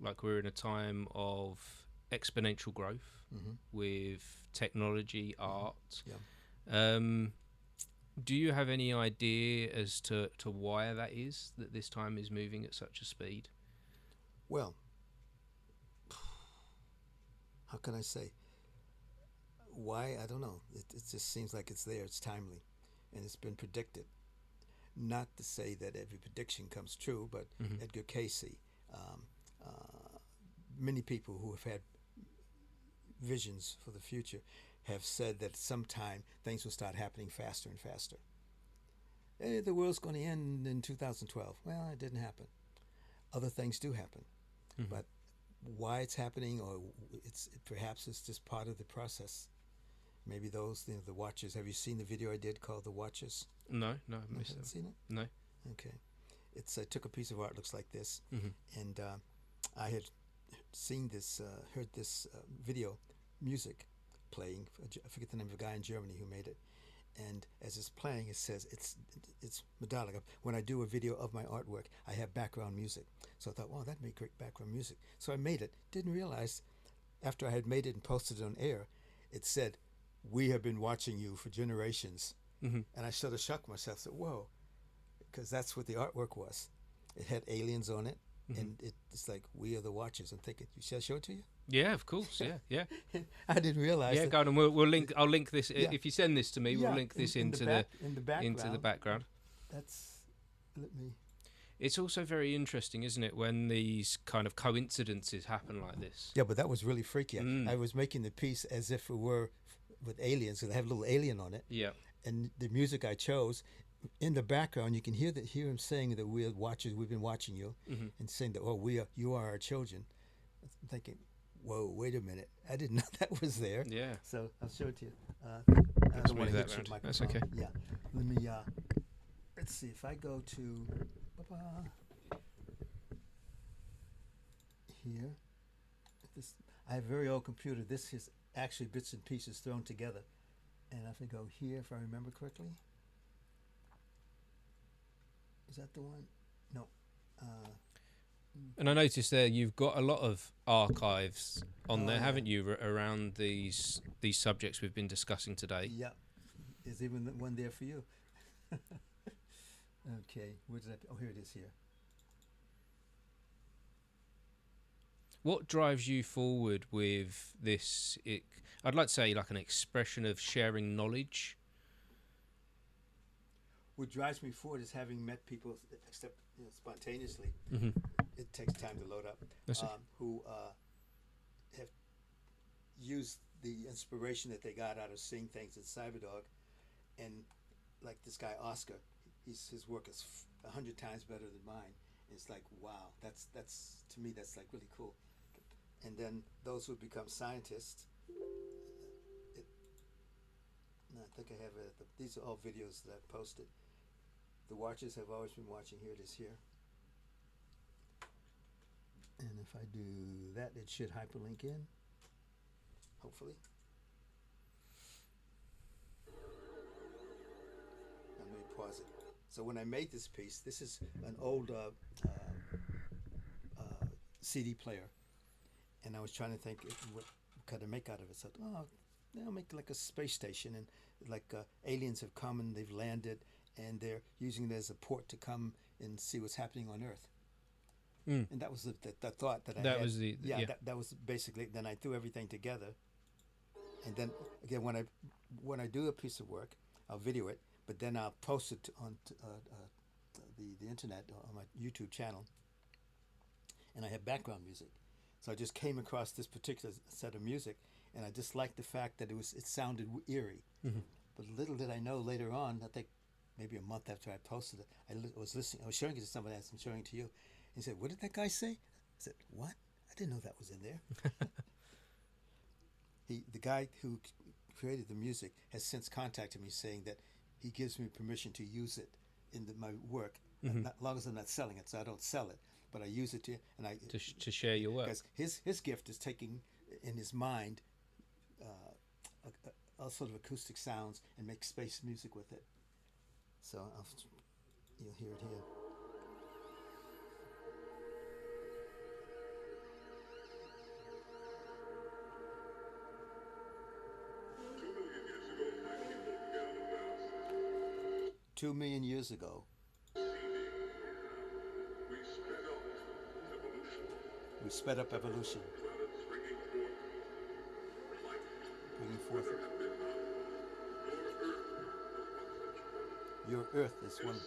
like we're in a time of exponential growth with technology, art. Yeah. Do you have any idea as to why that is, that this time is moving at such a speed? Well, how can I say? Why? I don't know. It just seems like it's there. It's timely. And it's been predicted. Not to say that every prediction comes true, but Edgar Casey, many people who have had visions for the future have said that sometime things will start happening faster and faster. The world's going to end in 2012. Well, it didn't happen. Other things do happen. But why it's happening, or perhaps it's just part of the process. Maybe those, the Watchers. Have you seen the video I did called The Watchers? No, I missed it. Haven't seen it? No. Okay. I took a piece of art, looks like this, and I had seen this, heard this video, music playing. I forget the name of the guy in Germany who made it. And as it's playing, it says it's medallic. When I do a video of my artwork, I have background music. So I thought, wow, that'd make great background music. So I made it. Didn't realize, after I had made it and posted it on air, it said, "We have been watching you for generations." And I sort of shocked myself. Said, "Whoa," because that's what the artwork was. It had aliens on it, and it's like, "We are the Watchers." I'm thinking, shall I show it to you? Yeah, of course. Yeah. I didn't realize. Yeah, go on, and we'll link. I'll link this if you send this to me. We'll link this into the background. Let me. It's also very interesting, isn't it, when these kind of coincidences happen like this? Yeah, but that was really freaky. I was making the piece as if it were with aliens, because I have a little alien on it. Yeah. And the music I chose, in the background, you can hear him saying that we're Watchers. We've been watching you, and saying that you are our children. I'm thinking, whoa, wait a minute. I didn't know that was there. Yeah. So I'll show it to you. I Let's don't want move to that hit your round. microphone. That's okay. Yeah. Let me, let's see. If I go to here, I have a very old computer. This is actually bits and pieces thrown together. And if I go here, if I remember correctly. Is that the one? No. And I noticed there you've got a lot of archives on there, yeah. haven't you, around these subjects we've been discussing today? Yeah. There's even one there for you. Okay. Where did oh, here it is here. What drives you forward with this? I'd like to say like an expression of sharing knowledge. What drives me forward is having met people, except spontaneously. It takes time to load up. Who have used the inspiration that they got out of seeing things in Cyberdog, and like this guy Oscar, his work is 100 times better than mine. And it's like, wow, that's to me that's like really cool. And then those who become scientists. I think I have it. These are all videos that I've posted. The Watchers have always been watching. Here it is here. And if I do that, it should hyperlink in. Hopefully. Let me pause it. So when I made this piece, this is an old CD player. And I was trying to think what could I make out of it. So, I'll make like a space station, and like aliens have come and they've landed, and they're using it as a port to come and see what's happening on Earth. And that was the thought that I had. That was that was basically. Then I threw everything together, and then again when I do a piece of work, I'll video it, but then I'll post it on the internet on my YouTube channel. and I have background music. So I just came across this particular set of music, and I just liked the fact that it sounded eerie. Mm-hmm. But little did I know later on, I think maybe a month after I posted it, I was listening. I was showing it to somebody else. I'm showing it to you. He said, "What did that guy say?" I said, "What? I didn't know that was in there." The guy who created the music has since contacted me saying that he gives me permission to use it in my work, Mm-hmm. as long as I'm not selling it. So I don't sell it, but I use it To share your work. Because his gift is taking in his mind all sort of acoustic sounds and make space music with it. So you'll hear it here. Two million years ago, we sped up evolution, bringing forth your Earth is one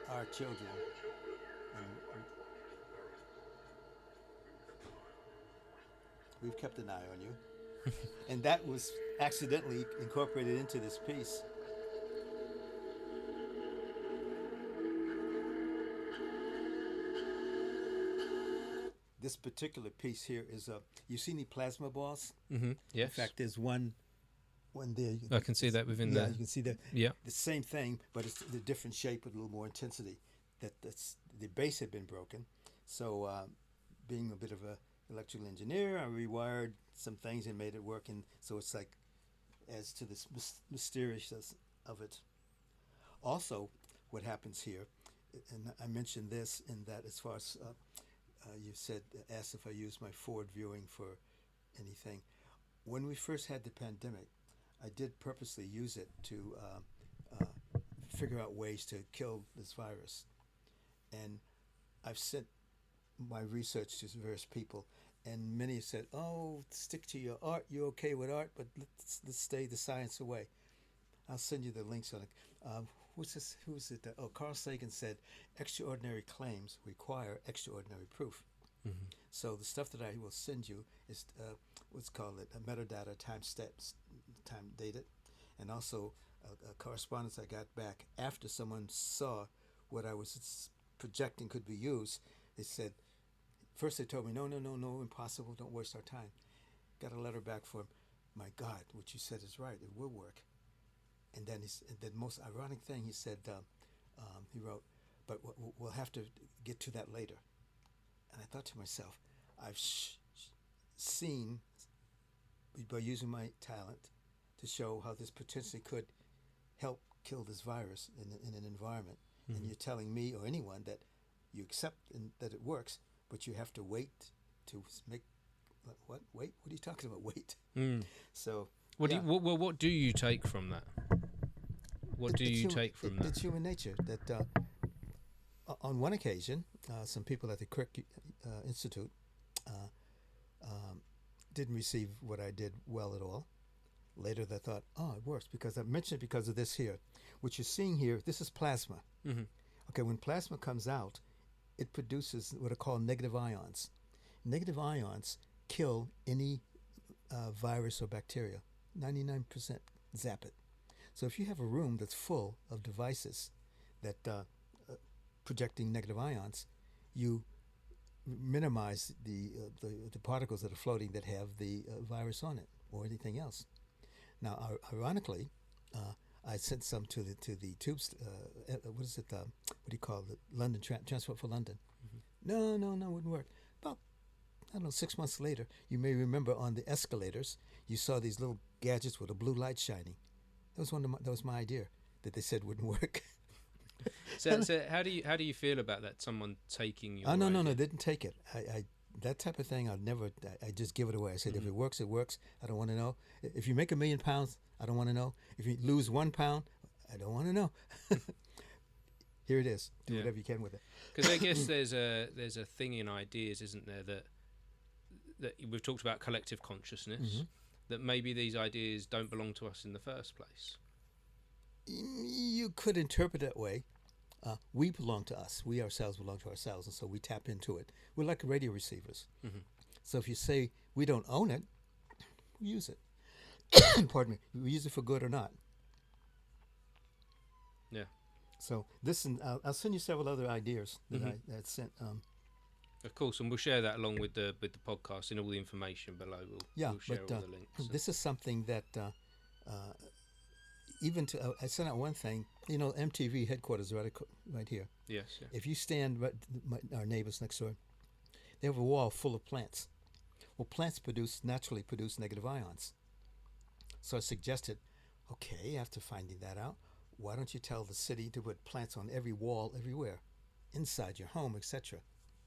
our children, and we've kept an eye on you. And that was accidentally incorporated into this piece. This particular piece here is you see any plasma balls? Mm-hmm. Yes. In fact, there's one there. I can see that within you can see Yeah. the same thing, but it's the different shape with a little more intensity. That's the base had been broken, so being a bit of a electrical engineer, I rewired some things and made it work, and so it's like as to this mysteriousness of it. Also, what happens here, and I mentioned this in that as far as you asked if I use my forward viewing for anything. When we first had the pandemic, I did purposely use it to figure out ways to kill this virus. And I've sent my research to various people, and many have said, "Oh, stick to your art. You're okay with art, but let's stay the science away." I'll send you the links on it. Who's this? Who is it? Carl Sagan said, "Extraordinary claims require extraordinary proof." Mm-hmm. So the stuff that I will send you is what's called a metadata, time dated, and also a correspondence I got back after someone saw what I was projecting could be used. They said, first they told me, no, impossible, don't waste our time. Got a letter back from, "My God, what you said is right, it will work." And then the most ironic thing he said, he wrote, "But we'll have to get to that later." And I thought to myself, I've seen, by using my talent, to show how this potentially could help kill this virus in an environment. Mm-hmm. And you're telling me or anyone that you accept that it works, but you have to wait to make, what? Wait? What are you talking about, wait? Mm. So... What do you take from that? What do you take from that? It's human nature that on one occasion, some people at the Crick Institute didn't receive what I did well at all. Later they thought, oh, it works, because I mentioned it because of this here. What you're seeing here, this is plasma. Mm-hmm. Okay, when plasma comes out, it produces what are called negative ions. Negative ions kill any virus or bacteria. 99% zap it. So if you have a room that's full of devices that projecting negative ions, you minimize the particles that are floating that have the virus on it or anything else. Now, ironically, I sent some to the tubes. What is it? What do you call it? London Transport for London. Mm-hmm. No, wouldn't work. About, I don't know, 6 months later, you may remember on the escalators, you saw these little gadgets with a blue light shining. That was my idea that they said wouldn't work. So how do you feel about that? Someone taking your no, idea? they didn't take it. I that type of thing, I just give it away. I said, if it works, it works. I don't want to know. If you make £1 million, I don't want to know. If you lose £1, I don't want to know. Here it is. Do whatever you can with it. Because I guess there's a thing in ideas, isn't there, that we've talked about collective consciousness, mm-hmm. that maybe these ideas don't belong to us in the first place. You could interpret it that way. we belong to us. We ourselves belong to ourselves, and so we tap into it. We're like radio receivers. Mm-hmm. So if you say we don't own it, we use it. Pardon me. We use it for good or not. Yeah. So this, and I'll send you several other ideas that I had sent. Of course, and we'll share that along with the podcast and all the information below. We'll share all the links. This is something that even to I sent out one thing. MTV headquarters right here. Yes. Yeah. If you stand our neighbors next door, they have a wall full of plants. Well, plants naturally produce negative ions. So I suggested, okay, after finding that out, why don't you tell the city to put plants on every wall everywhere, inside your home, etc.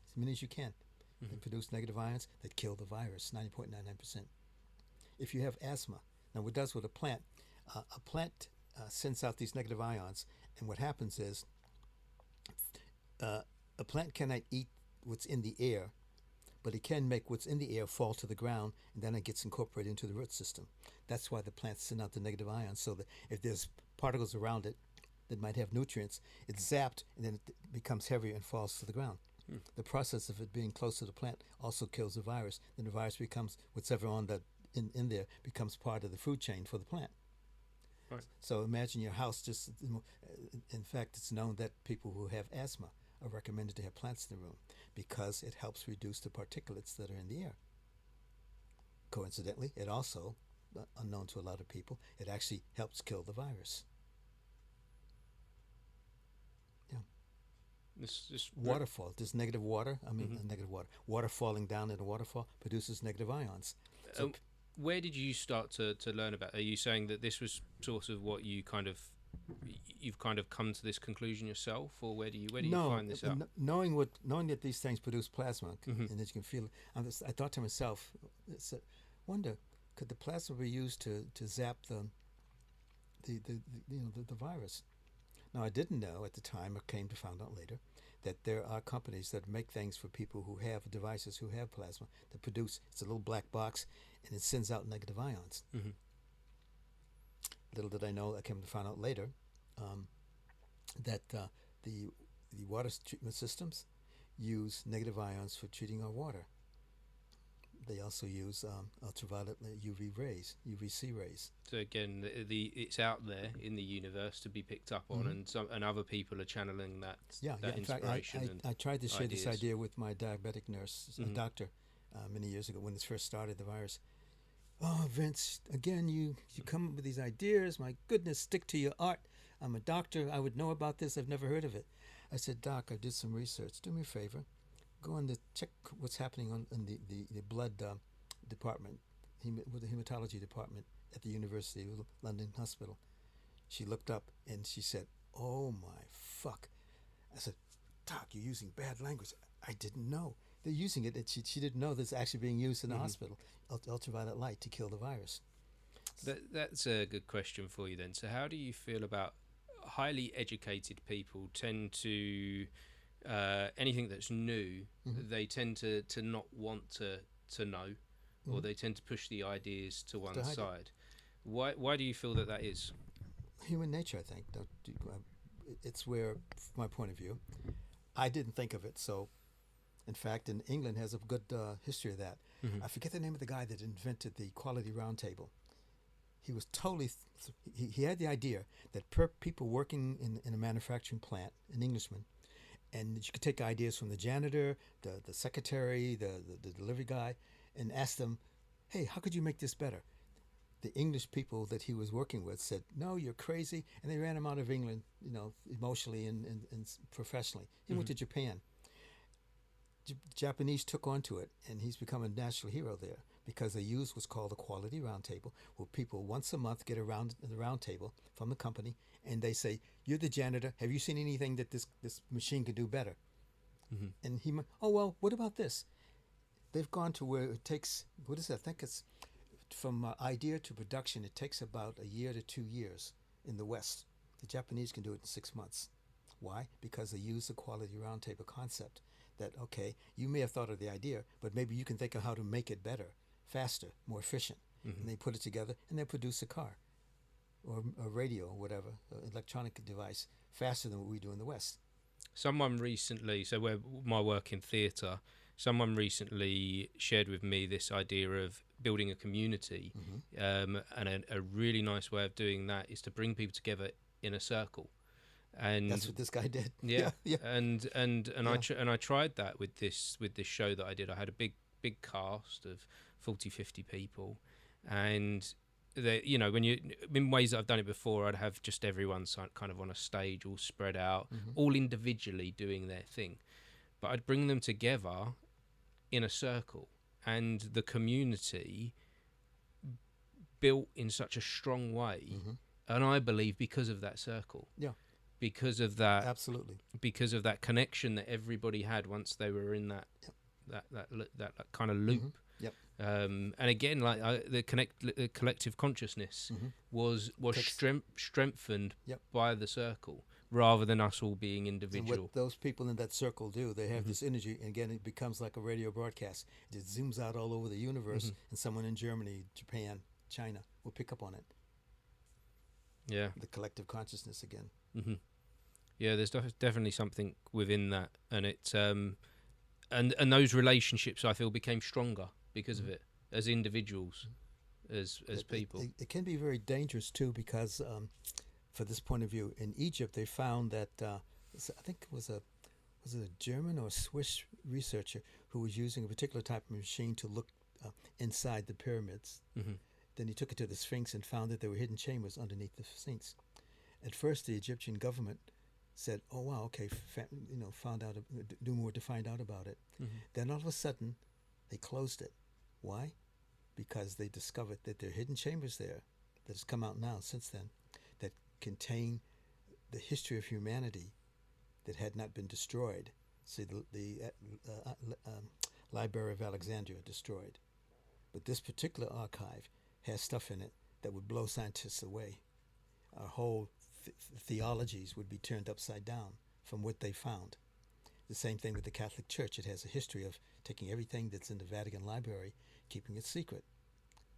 As many as you can. They produce negative ions that kill the virus, 90.99%. If you have asthma, now what does with a plant sends out these negative ions, and what happens is a plant cannot eat what's in the air, but it can make what's in the air fall to the ground, and then it gets incorporated into the root system. That's why the plants send out the negative ions, so that if there's particles around it that might have nutrients, it's zapped, and then it becomes heavier and falls to the ground. The process of it being close to the plant also kills the virus. Then the virus becomes, whatever on that in there, becomes part of the food chain for the plant. Right. So imagine your house just, in fact, it's known that people who have asthma are recommended to have plants in the room because it helps reduce the particulates that are in the air. Coincidentally, it also, unknown to a lot of people, it actually helps kill the virus. Yeah. This Waterfall, this negative water, negative water. Water falling down in a waterfall produces negative ions. So where did you start to learn about? Are you saying that this was sort of what you've kind of come to this conclusion yourself, or where do you find this out? Knowing that these things produce plasma, and that you can feel it, I thought to myself, wonder, could the plasma be used to zap the virus? Now I didn't know at the time, I came to find out later, that there are companies that make things for people who have devices who have plasma that produce. It's a little black box, and it sends out negative ions. Little did I know, I came to find out later, that the water treatment systems use negative ions for treating our water. They also use ultraviolet UVC rays. So again, it's out there in the universe to be picked up on, and other people are channeling that. That in fact, I tried to share this idea with my diabetic nurse, a doctor, many years ago when this first started, the virus. Oh, Vince, again, you come up with these ideas. My goodness, stick to your art. I'm a doctor. I would know about this. I've never heard of it. I said, Doc, I did some research. Do me a favor. Go on to check what's happening in the blood department, with the hematology department at the University of London Hospital. She looked up and she said, oh my fuck. I said, Doc, you're using bad language. I didn't know. They're using it. She didn't know that's actually being used in the hospital, ultraviolet light to kill the virus. That's a good question for you then. So how do you feel about highly educated people tend to... anything that's new, they tend to not want to know, or they tend to push the ideas to one side. Why do you feel that is? Human nature, I think. It's where, from my point of view, I didn't think of it. So, in fact, in England has a good history of that. I forget the name of the guy that invented the quality roundtable. He was totally... he had the idea that people working in a manufacturing plant, an Englishman, and you could take ideas from the janitor, the secretary, the delivery guy, and ask them, hey, how could you make this better? The English people that he was working with said, no, you're crazy. And they ran him out of England, emotionally and professionally. He went to Japan. Japanese took onto it, and he's become a national hero there because they use what's called a quality roundtable, where people once a month get around the round table from the company, and they say, you're the janitor, have you seen anything that this machine could do better? And he, oh, well, what about this? They've gone to where it takes, what is that? I think it's from idea to production, it takes about a year to 2 years in the West. The Japanese can do it in 6 months. Why? Because they use the quality roundtable concept that, okay, you may have thought of the idea, but maybe you can think of how to make it better, faster, more efficient. And they put it together and they produce a car or a radio or whatever, electronic device, faster than what we do in the West. Someone recently, so where my work in theatre, someone recently shared with me this idea of building a community, and a really nice way of doing that is to bring people together in a circle. That's And what this guy did. yeah, Yeah. and Yeah. I tried that with this show that I did. I had a big cast of 40, 50 people, and when you in ways that I've done it before, I'd have just everyone kind of on a stage, all spread out, all individually doing their thing, but I'd bring them together in a circle, and the community built in such a strong way, and I believe because of that circle, Yeah. because of that Absolutely. because of that connection that everybody had once they were in that that kind of loop. Yep. And again, like the collective consciousness was strengthened Yep. by the circle rather than us all being And individual. what those people in that circle do, they have this energy, and again, it becomes like a radio broadcast. It zooms out all over the universe, and someone in Germany, Japan, China will pick up on it. Yeah. The collective consciousness again. Yeah, there's definitely something within that, and it's and those relationships I feel became stronger because of it, as individuals, as people. It can be very dangerous too, because for this point of view, in Egypt they found that I think it was a German or Swiss researcher who was using a particular type of machine to look inside the pyramids. Then he took it to the Sphinx and found that there were hidden chambers underneath the Sphinx. At first, the Egyptian government said, "Oh wow, okay," found out, do more to find out about it. Then all of a sudden, they closed it. Why? Because they discovered that there are hidden chambers there that has come out now since then that contain the history of humanity that had not been destroyed. See, the Library of Alexandria destroyed, but this particular archive has stuff in it that would blow scientists away. Our whole theologies would be turned upside down from what they found. The same thing with the Catholic Church. It has a history of taking everything that's in the Vatican Library, keeping it secret.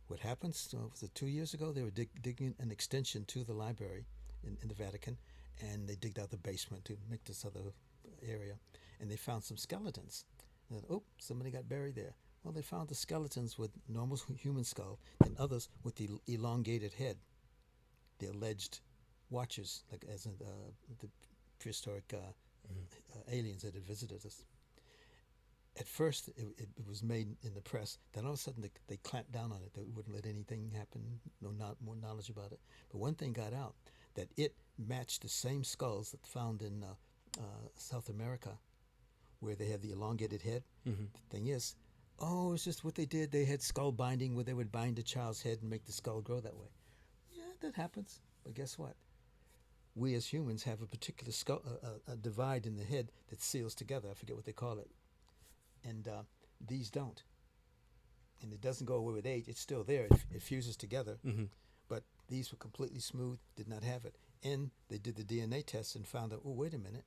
What happens, was it 2 years ago, they were digging an extension to the library in the Vatican, and they digged out the basement to make this other area, and they found some skeletons. And then, somebody got buried there. Well, they found the skeletons with normal human skull, and others with the elongated head. The alleged watchers, like as in the prehistoric aliens that had visited us. At first, it was made in the press. Then all of a sudden, they clamped down on it. They wouldn't let anything happen. Not more knowledge about it. But one thing got out, that it matched the same skulls that found in South America, where they had the elongated head. The thing is, it's just what they did. They had skull binding, where they would bind a child's head and make the skull grow that way. Yeah, that happens. But guess what? We as humans have a particular skull, a divide in the head that seals together. I forget what they call it. And these don't. And it doesn't go away with age. It's still there. It fuses together. But these were completely smooth, did not have it. And they did the DNA test and found out, wait a minute.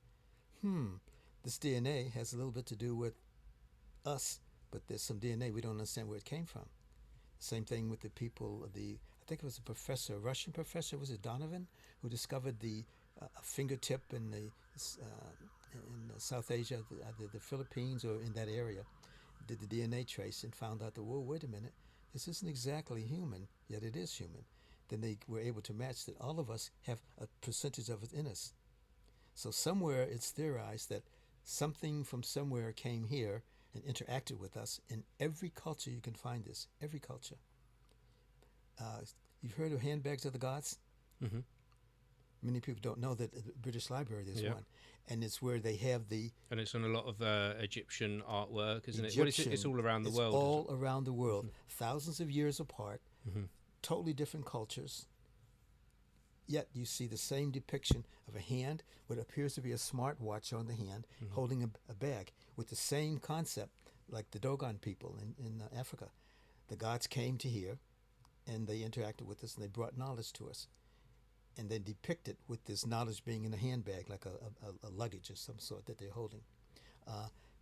This DNA has a little bit to do with us, but there's some DNA we don't understand where it came from. Same thing with the people, I think it was a professor, a Russian professor, was it Donovan, who discovered the fingertip in South Asia, either the Philippines or in that area, did the DNA trace and found out that, wait a minute, this isn't exactly human, yet it is human. Then they were able to match that all of us have a percentage of it in us. So somewhere it's theorized that something from somewhere came here and interacted with us. In every culture you can find this, every culture. You've heard of handbags of the gods? Many people don't know that at the British Library there's one. And it's where they have the... And it's on a lot of Egyptian artwork, isn't it? What is it? It's all around the world. It's all around the world. Thousands of years apart. Totally different cultures. Yet you see the same depiction of a hand, what appears to be a smartwatch on the hand, holding a bag, with the same concept, like the Dogon people in Africa. The gods came to here, and they interacted with us, and they brought knowledge to us. And then depict it with this knowledge being in a handbag, like a luggage of some sort that they're holding.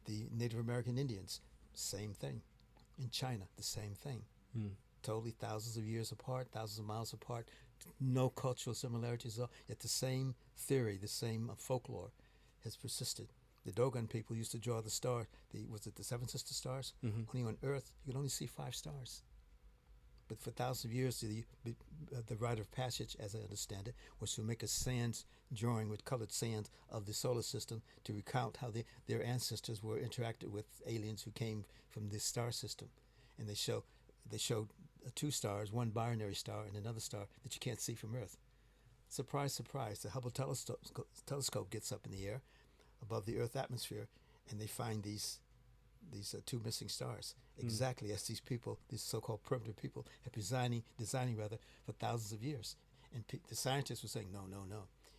The Native American Indians, same thing. In China, the same thing. Totally thousands of years apart, thousands of miles apart, no cultural similarities at all, yet the same theory, the same folklore has persisted. The Dogon people used to draw the star. Was it the seven sister stars? Mm-hmm. Only on Earth you could only see 5 stars. But for thousands of years, the rite of passage, as I understand it, was to make a sands drawing with colored sands of the solar system to recount how their ancestors were interacted with aliens who came from this star system, and they showed 2 stars, one binary star and another star that you can't see from Earth. Surprise, surprise! The Hubble telescope gets up in the air above the Earth atmosphere, and they find these 2 missing stars, exactly as these people, these so-called primitive people, have been designing for thousands of years. And the scientists were saying, no.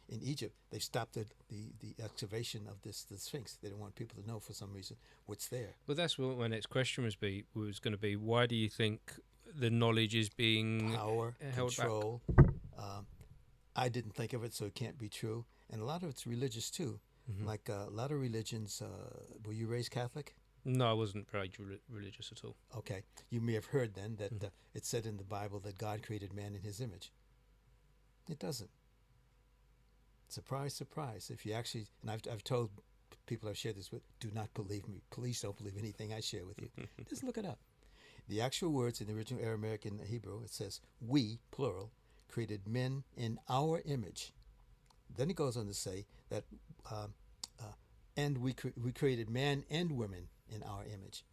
In Egypt, they stopped the excavation of the Sphinx. They don't want people to know for some reason what's there. Well, that's what my next question was going to be. Why do you think the knowledge is being power, held control? I didn't think of it, so it can't be true. And a lot of it's religious too. Mm-hmm. Like a lot of religions. Were you raised Catholic? No, I wasn't very religious at all. Okay. You may have heard then that it said in the Bible that God created man in his image. It doesn't. Surprise, surprise. If you actually, and I've told people I've shared this with, do not believe me. Please don't believe anything I share with you. Just look it up. The actual words in the original Aramaic and Hebrew, it says, we, plural, created men in our image. Then it goes on to say that, and we created man and women in our image.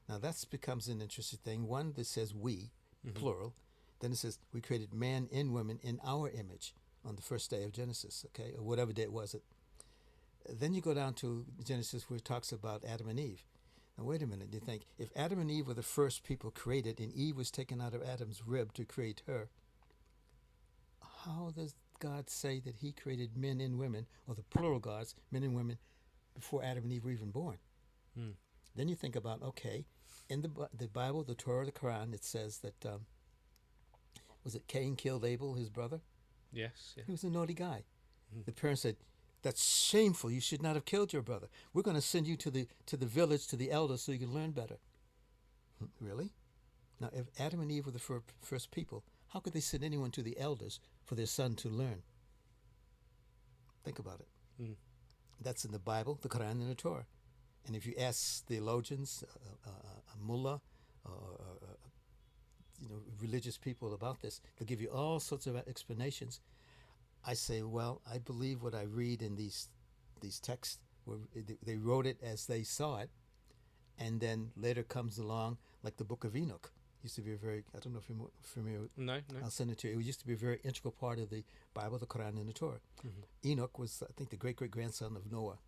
Now that becomes an interesting thing. One that says we, plural. Then it says we created man and women in our image on the first day of Genesis, okay, or whatever day it was. Then you go down to Genesis where it talks about Adam and Eve. Now wait a minute, you think, if Adam and Eve were the first people created and Eve was taken out of Adam's rib to create her, how does God say that he created men and women, or the plural gods, men and women, before Adam and Eve were even born? Then you think about, okay, in the Bible, the Torah, the Quran, it says that, was it Cain killed Abel, his brother? Yes. Yeah. He was a naughty guy. The parents said, that's shameful. You should not have killed your brother. We're going to send you to the village, to the elders, so you can learn better. Really? Now, if Adam and Eve were the first people, how could they send anyone to the elders for their son to learn? Think about it. That's in the Bible, the Quran, and the Torah. And if you ask theologians, a mullah, religious people about this, they'll give you all sorts of explanations. I say, well, I believe what I read in these texts. Where they wrote it as they saw it, and then later comes along, like the Book of Enoch. Used to be I don't know if you're familiar. No. I'll send it to you. It used to be a very integral part of the Bible, the Quran, and the Torah. Enoch was, I think, the great-great-grandson of Noah.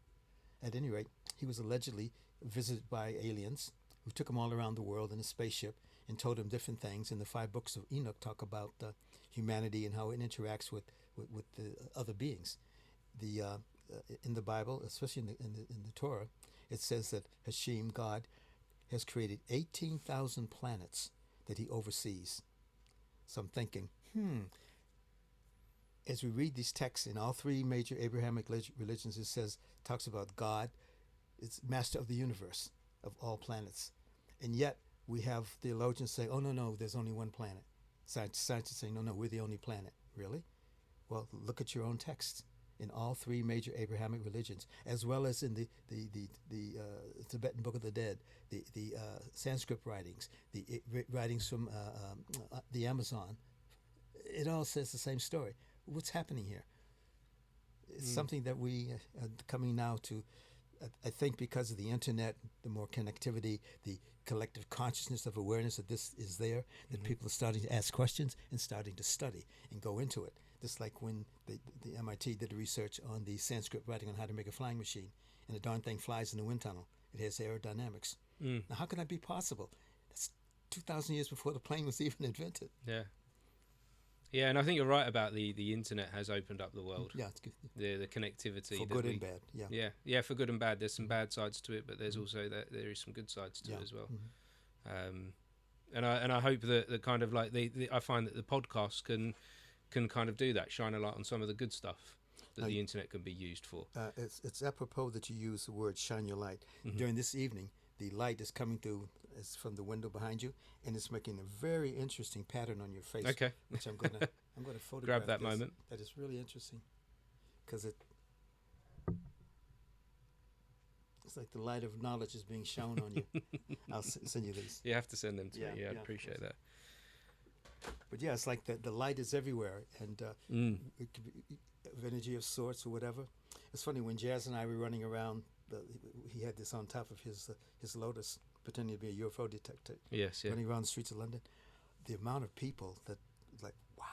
At any rate, he was allegedly visited by aliens who took him all around the world in a spaceship and told him different things. And the 5 books of Enoch talk about humanity and how it interacts with the other beings. In the Bible, especially in the Torah, it says that Hashem, God, has created 18,000 planets that he oversees. So I'm thinking, as we read these texts in all 3 major Abrahamic religions, it talks about God, it's master of the universe, of all planets. And yet we have theologians saying, oh, no, there's only one planet. Scientists saying, no, we're the only planet. Really? Well, look at your own texts in all 3 major Abrahamic religions, as well as in the Tibetan Book of the Dead, the Sanskrit writings, the writings from the Amazon. It all says the same story. What's happening here? It's something that we are coming now to, I think, because of the internet, the more connectivity, the collective consciousness of awareness that this is there, that people are starting to ask questions and starting to study and go into it. Just like when the MIT did the research on the Sanskrit writing on how to make a flying machine, and the darn thing flies in the wind tunnel. It has aerodynamics. Now, how can that be possible? That's 2,000 years before the plane was even invented. Yeah, and I think you're right about the internet has opened up the world. Yeah, it's good. The connectivity. For good and bad, Yeah, for good and bad. There's some bad sides to it, but there's also there is some good sides to it as well. And I hope that the kind of like I find that the podcast can kind of do that, shine a light on some of the good stuff that the internet can be used for. It's apropos that you use the word "shine your light." During this evening, the light is coming through from the window behind you, and it's making a very interesting pattern on your face. Okay, which I'm gonna photograph. Grab that moment. That is really interesting, because It's like the light of knowledge is being shown on you. I'll send you these. You have to send them to me. Yeah, I'd yeah, appreciate that. But yeah, it's like the light is everywhere, and it could be of energy of sorts or whatever. It's funny when Jazz and I were running around. He had this on top of his Lotus, pretending to be a UFO detector. Yes, yeah. Running around the streets of London, the amount of people that like, wow,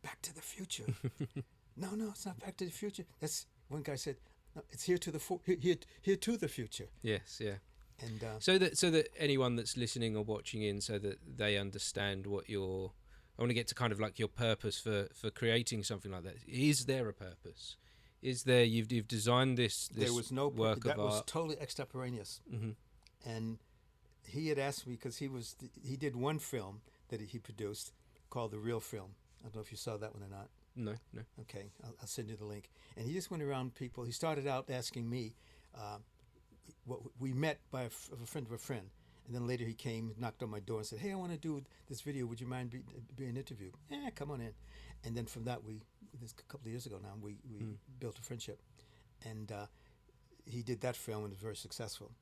Back to the Future. No, it's not Back to the Future. That's one guy said, no, it's here to the future. Yes, yeah. And so that anyone that's listening or watching in, so that they understand what your, I want to get to kind of like your purpose for creating something like that. Is there a purpose? Is there, you've designed this there was no work of that was art. totally extemporaneous. Mm-hmm. And he had asked me, because he did one film that he produced called The Real Film. I don't know if you saw that one or not. No. Okay, I'll send you the link. And he just went around people. He started out asking me, what we met by a friend of a friend, and then later he came, knocked on my door, and said, "Hey, I want to do this video. Would you mind being interviewed?" Come on in. And then from that, this a couple of years ago now, we built a friendship, and he did that film and was very successful.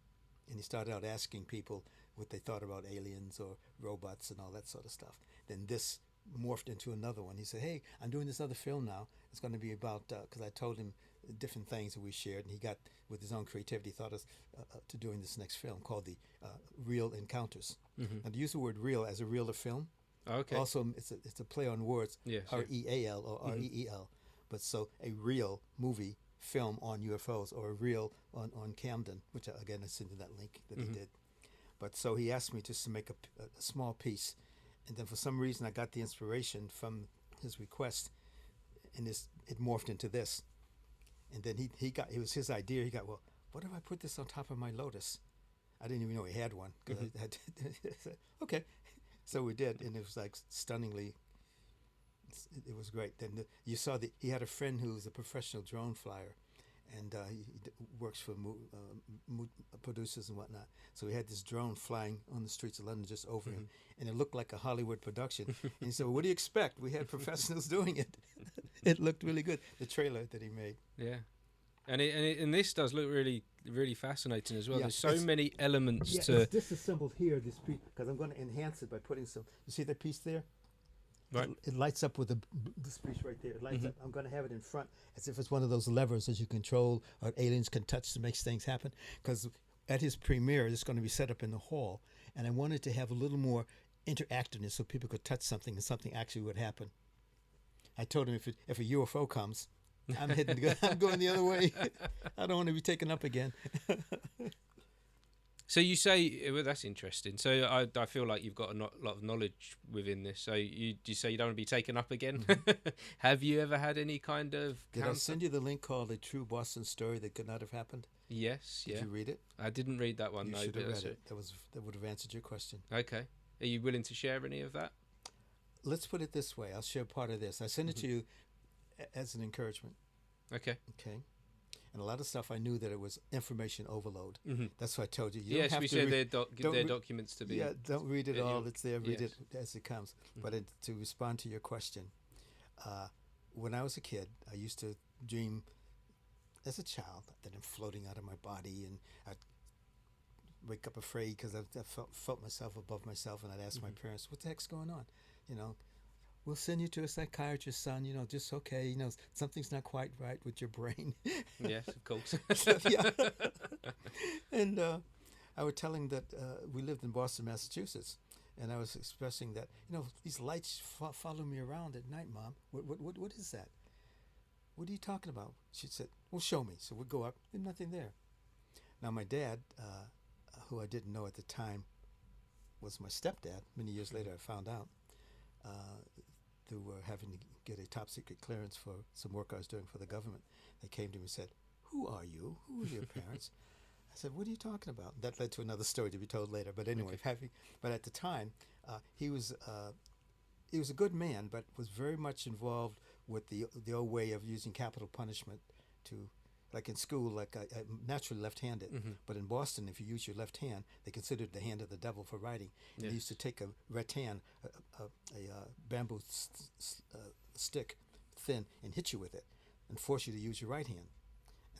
And he started out asking people what they thought about aliens or robots and all that sort of stuff. Then this morphed into another one. He said, "Hey, I'm doing this other film now. It's going to be about," because I told him different things that we shared, and he got, with his own creativity, thought us to doing this next film called the Real Encounters. Mm-hmm. And to use the word "real" as a realer film. Okay. Also, it's a play on words. Yes. REAL or REEL, but so a real movie film on UFOs, or a real on Camden, which again I sent you that link that he did. But so he asked me just to make a small piece. And then for some reason I got the inspiration from his request, and it morphed into this. And then it was his idea. He got, well, what if I put this on top of my Lotus? I didn't even know he had one. Okay. So we did, and it was like stunningly, it was great. Then you saw he had a friend who's a professional drone flyer, and he works for producers and whatnot. So he had this drone flying on the streets of London just over him, and it looked like a Hollywood production. And he said, "Well, what do you expect? We had professionals doing it." It looked really good, the trailer that he made. Yeah. And this does look really, really fascinating as well. Yeah, there's so many elements to... It's disassembled here, this piece, because I'm going to enhance it by putting some... You see that piece there? Right. It lights up with this piece right there. It lights up. I'm going to have it in front as if it's one of those levers that you control or aliens can touch to make things happen. Because at his premiere, it's going to be set up in the hall, and I wanted to have a little more interactiveness so people could touch something and something actually would happen. I told him if a UFO comes, I'm going the other way. I don't want to be taken up again. So you say, well, that's interesting. So I feel like you've got a lot of knowledge within this. So you say you don't want to be taken up again? Mm-hmm. Have you ever had any kind of... Did I send you the link called A True Boston Story That Could Not Have Happened? Yes, yeah. Did you read it? I didn't read that one. You should have read it. That would have answered your question. Okay. Are you willing to share any of that? Let's put it this way. I'll share part of this. I send it to you as an encouragement. Okay. And a lot of stuff I knew that it was information overload. Mm-hmm. That's why I told you. Yes, we said their documents to be. Yeah, don't read it all. It's there. Read it as it comes. Mm-hmm. But to respond to your question, when I was a kid, I used to dream as a child that I'm floating out of my body, and I'd wake up afraid because I felt myself above myself, and I'd ask my parents, "What the heck's going on?" We'll send you to a psychiatrist, son. Just okay. Something's not quite right with your brain. Yes, of course. And I was telling that we lived in Boston, Massachusetts, and I was expressing that these lights follow me around at night, Mom. What is that? What are you talking about? She said, "Well, show me." So we'd go up. There's nothing there. Now my dad, who I didn't know at the time, was my stepdad. Many years later, I found out. Through having to get a top secret clearance for some work I was doing for the government. They came to me and said, "Who are you? Who are your parents?" I said, "What are you talking about?" That led to another story to be told later. But anyway, but at the time, he was a good man, but was very much involved with the old way of using capital punishment to, like in school, like I naturally left-handed, but in Boston, if you use your left hand, they considered the hand of the devil for writing. Yes. They used to take a rattan, a bamboo stick, thin, and hit you with it, and force you to use your right hand.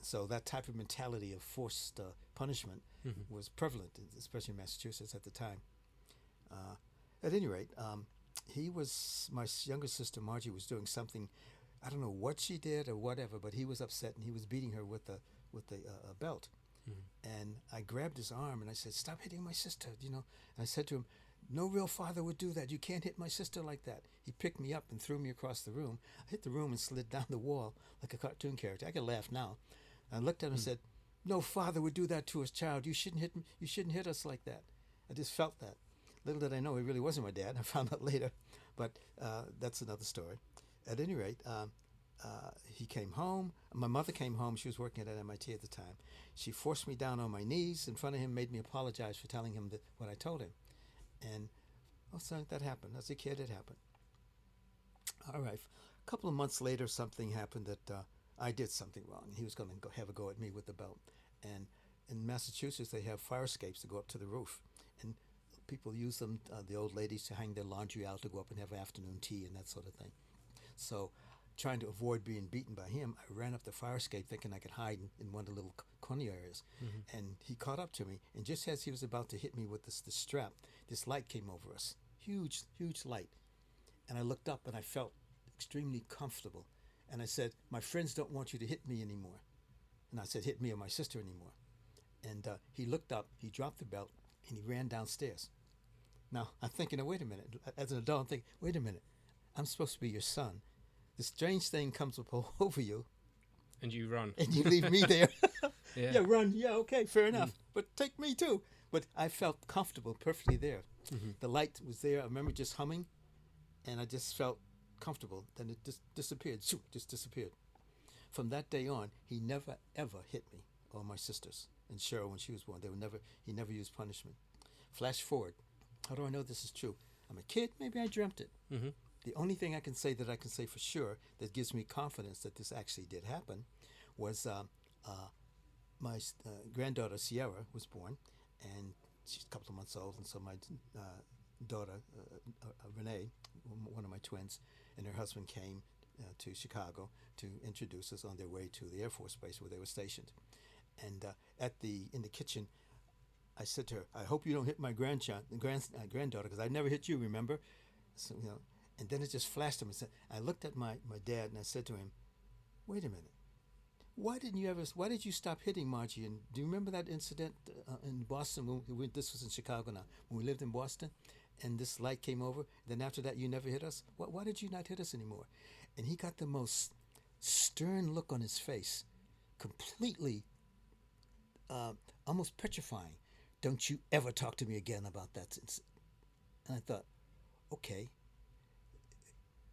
So that type of mentality of forced punishment was prevalent, especially in Massachusetts at the time. At any rate, my younger sister Margie was doing something. I don't know what she did or whatever, but he was upset and he was beating her with a belt. And I grabbed his arm and I said, "Stop hitting my sister," you know. And I said to him, "No real father would do that. You can't hit my sister like that." He picked me up and threw me across the room. I hit the room and slid down the wall like a cartoon character. I can laugh now. I looked at him and said, "No father would do that to his child. You shouldn't hit. You shouldn't hit us like that." I just felt that. Little did I know he really wasn't my dad. I found out later, but that's another story. At any rate, he came home. My mother came home. She was working at MIT at the time. She forced me down on my knees in front of him, made me apologize for telling him what I told him. And so that happened. As a kid, it happened. All right. A couple of months later, something happened that I did something wrong. He was going to have a go at me with the belt. And in Massachusetts, they have fire escapes to go up to the roof. And people use them, the old ladies, to hang their laundry out, to go up and have afternoon tea and that sort of thing. So trying to avoid being beaten by him, I ran up the fire escape thinking I could hide in one of the little corner areas. And he caught up to me, and just as he was about to hit me with the strap, this light came over us. Huge, huge light. And I looked up and I felt extremely comfortable. And I said, "My friends don't want you to hit me anymore." And I said, "Hit me or my sister anymore." And he looked up, he dropped the belt, and he ran downstairs. Now, I'm thinking, wait a minute. As an adult, I'm thinking, wait a minute. I'm supposed to be your son. The strange thing comes up over you. And you run. And you leave me there. Yeah. Run. Yeah, okay, fair enough. But take me too. But I felt comfortable, perfectly there. The light was there. I remember just humming, and I just felt comfortable. Then it just disappeared. Just disappeared. From that day on, he never, ever hit me or my sisters. And Cheryl, when she was born, he never used punishment. Flash forward. How do I know this is true? I'm a kid. Maybe I dreamt it. The only thing I can say for sure that gives me confidence that this actually did happen was my granddaughter Sierra was born, and she's a couple of months old, and so my daughter Renee, one of my twins, and her husband came to Chicago to introduce us on their way to the Air Force Base where they were stationed. And in the kitchen, I said to her, "I hope you don't hit my granddaughter, because I never hit you, remember?" So, you know, and then it just flashed him. I looked at my dad and I said to him, "Wait a minute. Why did you stop hitting Margie? And do you remember that incident in Boston? This was in Chicago now. When we lived in Boston, and this light came over. Then after that, you never hit us. Why did you not hit us anymore?" And he got the most stern look on his face, completely, almost petrifying. "Don't you ever talk to me again about that." And I thought, okay.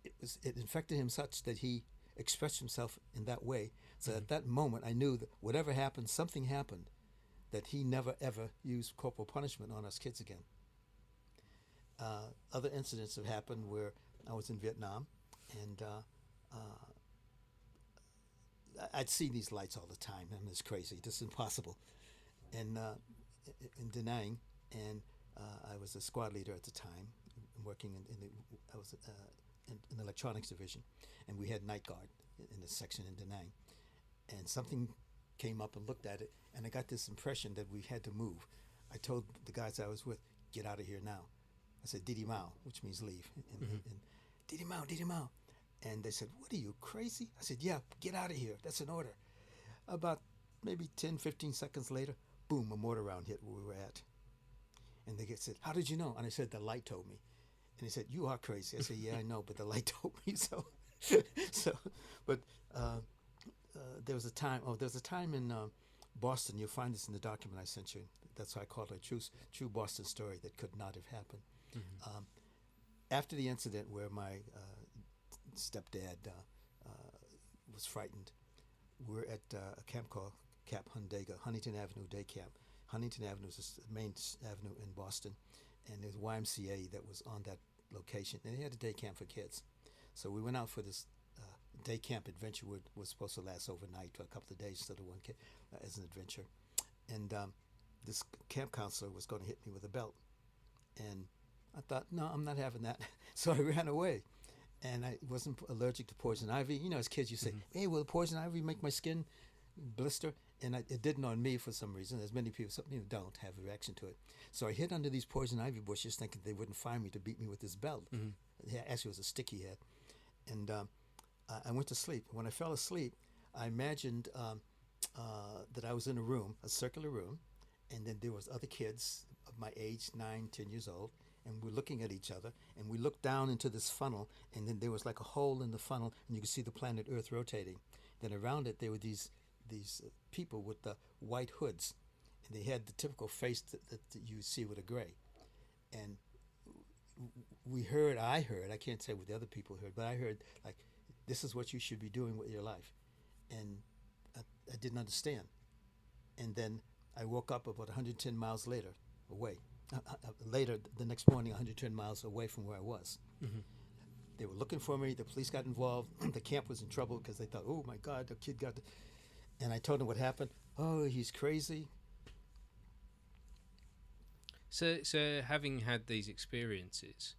It infected him such that he expressed himself in that way. So at that moment, I knew that whatever happened, something happened, that he never ever used corporal punishment on us kids again. Other incidents have happened where I was in Vietnam, and I'd see these lights all the time. I mean, it's crazy. This is impossible. And in Da Nang, and I was a squad leader at the time, working I was in the electronics division, and we had night guard in the section in Da Nang. And something came up and looked at it, and I got this impression that we had to move. I told the guys I was with, "Get out of here now." I said, "Didi Mao," which means leave. And Didi Mao, Didi Mao. And they said, "What are you, crazy?" I said, "Yeah, get out of here. That's an order." About maybe 10, 15 seconds later, boom, a mortar round hit where we were at. And they said, "How did you know?" And I said, "The light told me." And he said, "You are crazy." I said, "Yeah, I know, but the light told me so." There was a time in Boston. You'll find this in the document I sent you. That's why I call it a true Boston story that could not have happened. After the incident where my stepdad was frightened, we're at a camp called Camp Hundega, Huntington Avenue Day Camp. Huntington Avenue is the main avenue in Boston, and there's YMCA that was on that location, and they had a day camp for kids. So we went out for this day camp adventure. Was supposed to last overnight, for a couple of days, instead of one kid as an adventure. And this camp counselor was going to hit me with a belt, and I thought, no, I'm not having that. So I ran away, and I wasn't allergic to poison ivy. You know, as kids, you say, "Hey, will the poison ivy make my skin blister, and it didn't on me for some reason. As many people, some people don't have a reaction to it. So I hid under these poison ivy bushes, thinking they wouldn't find me to beat me with this belt. Mm-hmm. Actually, it was a stick he had, and I went to sleep. When I fell asleep, I imagined that I was in a room, a circular room, and then there was other kids of my age, 9, 10 years old, and we're looking at each other, and we looked down into this funnel, and then there was like a hole in the funnel, and you could see the planet Earth rotating. Then around it, there were these people with the white hoods, and they had the typical face that you see with a gray. And I heard, I can't say what the other people heard, but I heard, like, this is what you should be doing with your life. And I didn't understand. And then I woke up about 110 miles later, away. Later, the next morning, 110 miles away from where I was. Mm-hmm. They were looking for me. The police got involved. The camp was in trouble because they thought, oh my God, the kid got. And I told them what happened. Oh, he's crazy. So having had these experiences,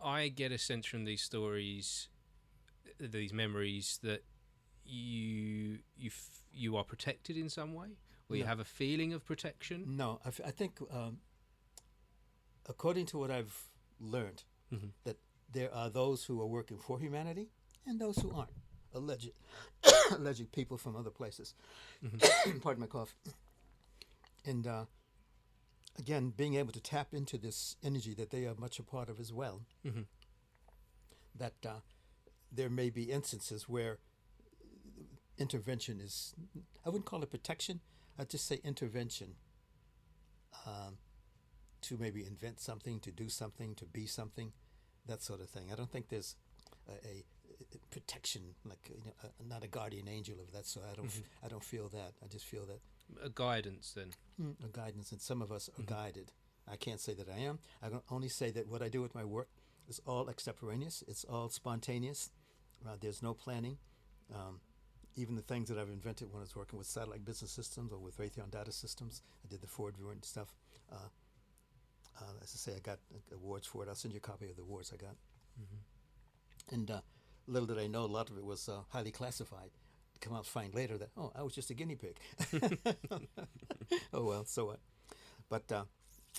I get a sense from these stories, these memories, that you are protected in some way, or you have a feeling of protection. No, I think according to what I've learned, that there are those who are working for humanity and those who aren't. Alleged people from other places. Pardon my cough. And again, being able to tap into this energy that they are much a part of as well. That there may be instances where intervention is, I wouldn't call it protection, I'd just say intervention, to maybe invent something, to do something, to be something, that sort of thing. I don't think there's a protection, like, not a guardian angel of that sort. I don't feel that. I just feel that a guidance, then. A guidance, and some of us are guided. I can't say that I am. I can only say that what I do with my work is all extemporaneous. It's all spontaneous. There's no planning. Even the things that I've invented when I was working with satellite business systems or with Raytheon data systems, I did the Ford and stuff. As I say, I got awards for it. I'll send you a copy of the awards I got. And little did I know, a lot of it was highly classified. Come out to find later that, oh, I was just a guinea pig. Oh, well, so what? But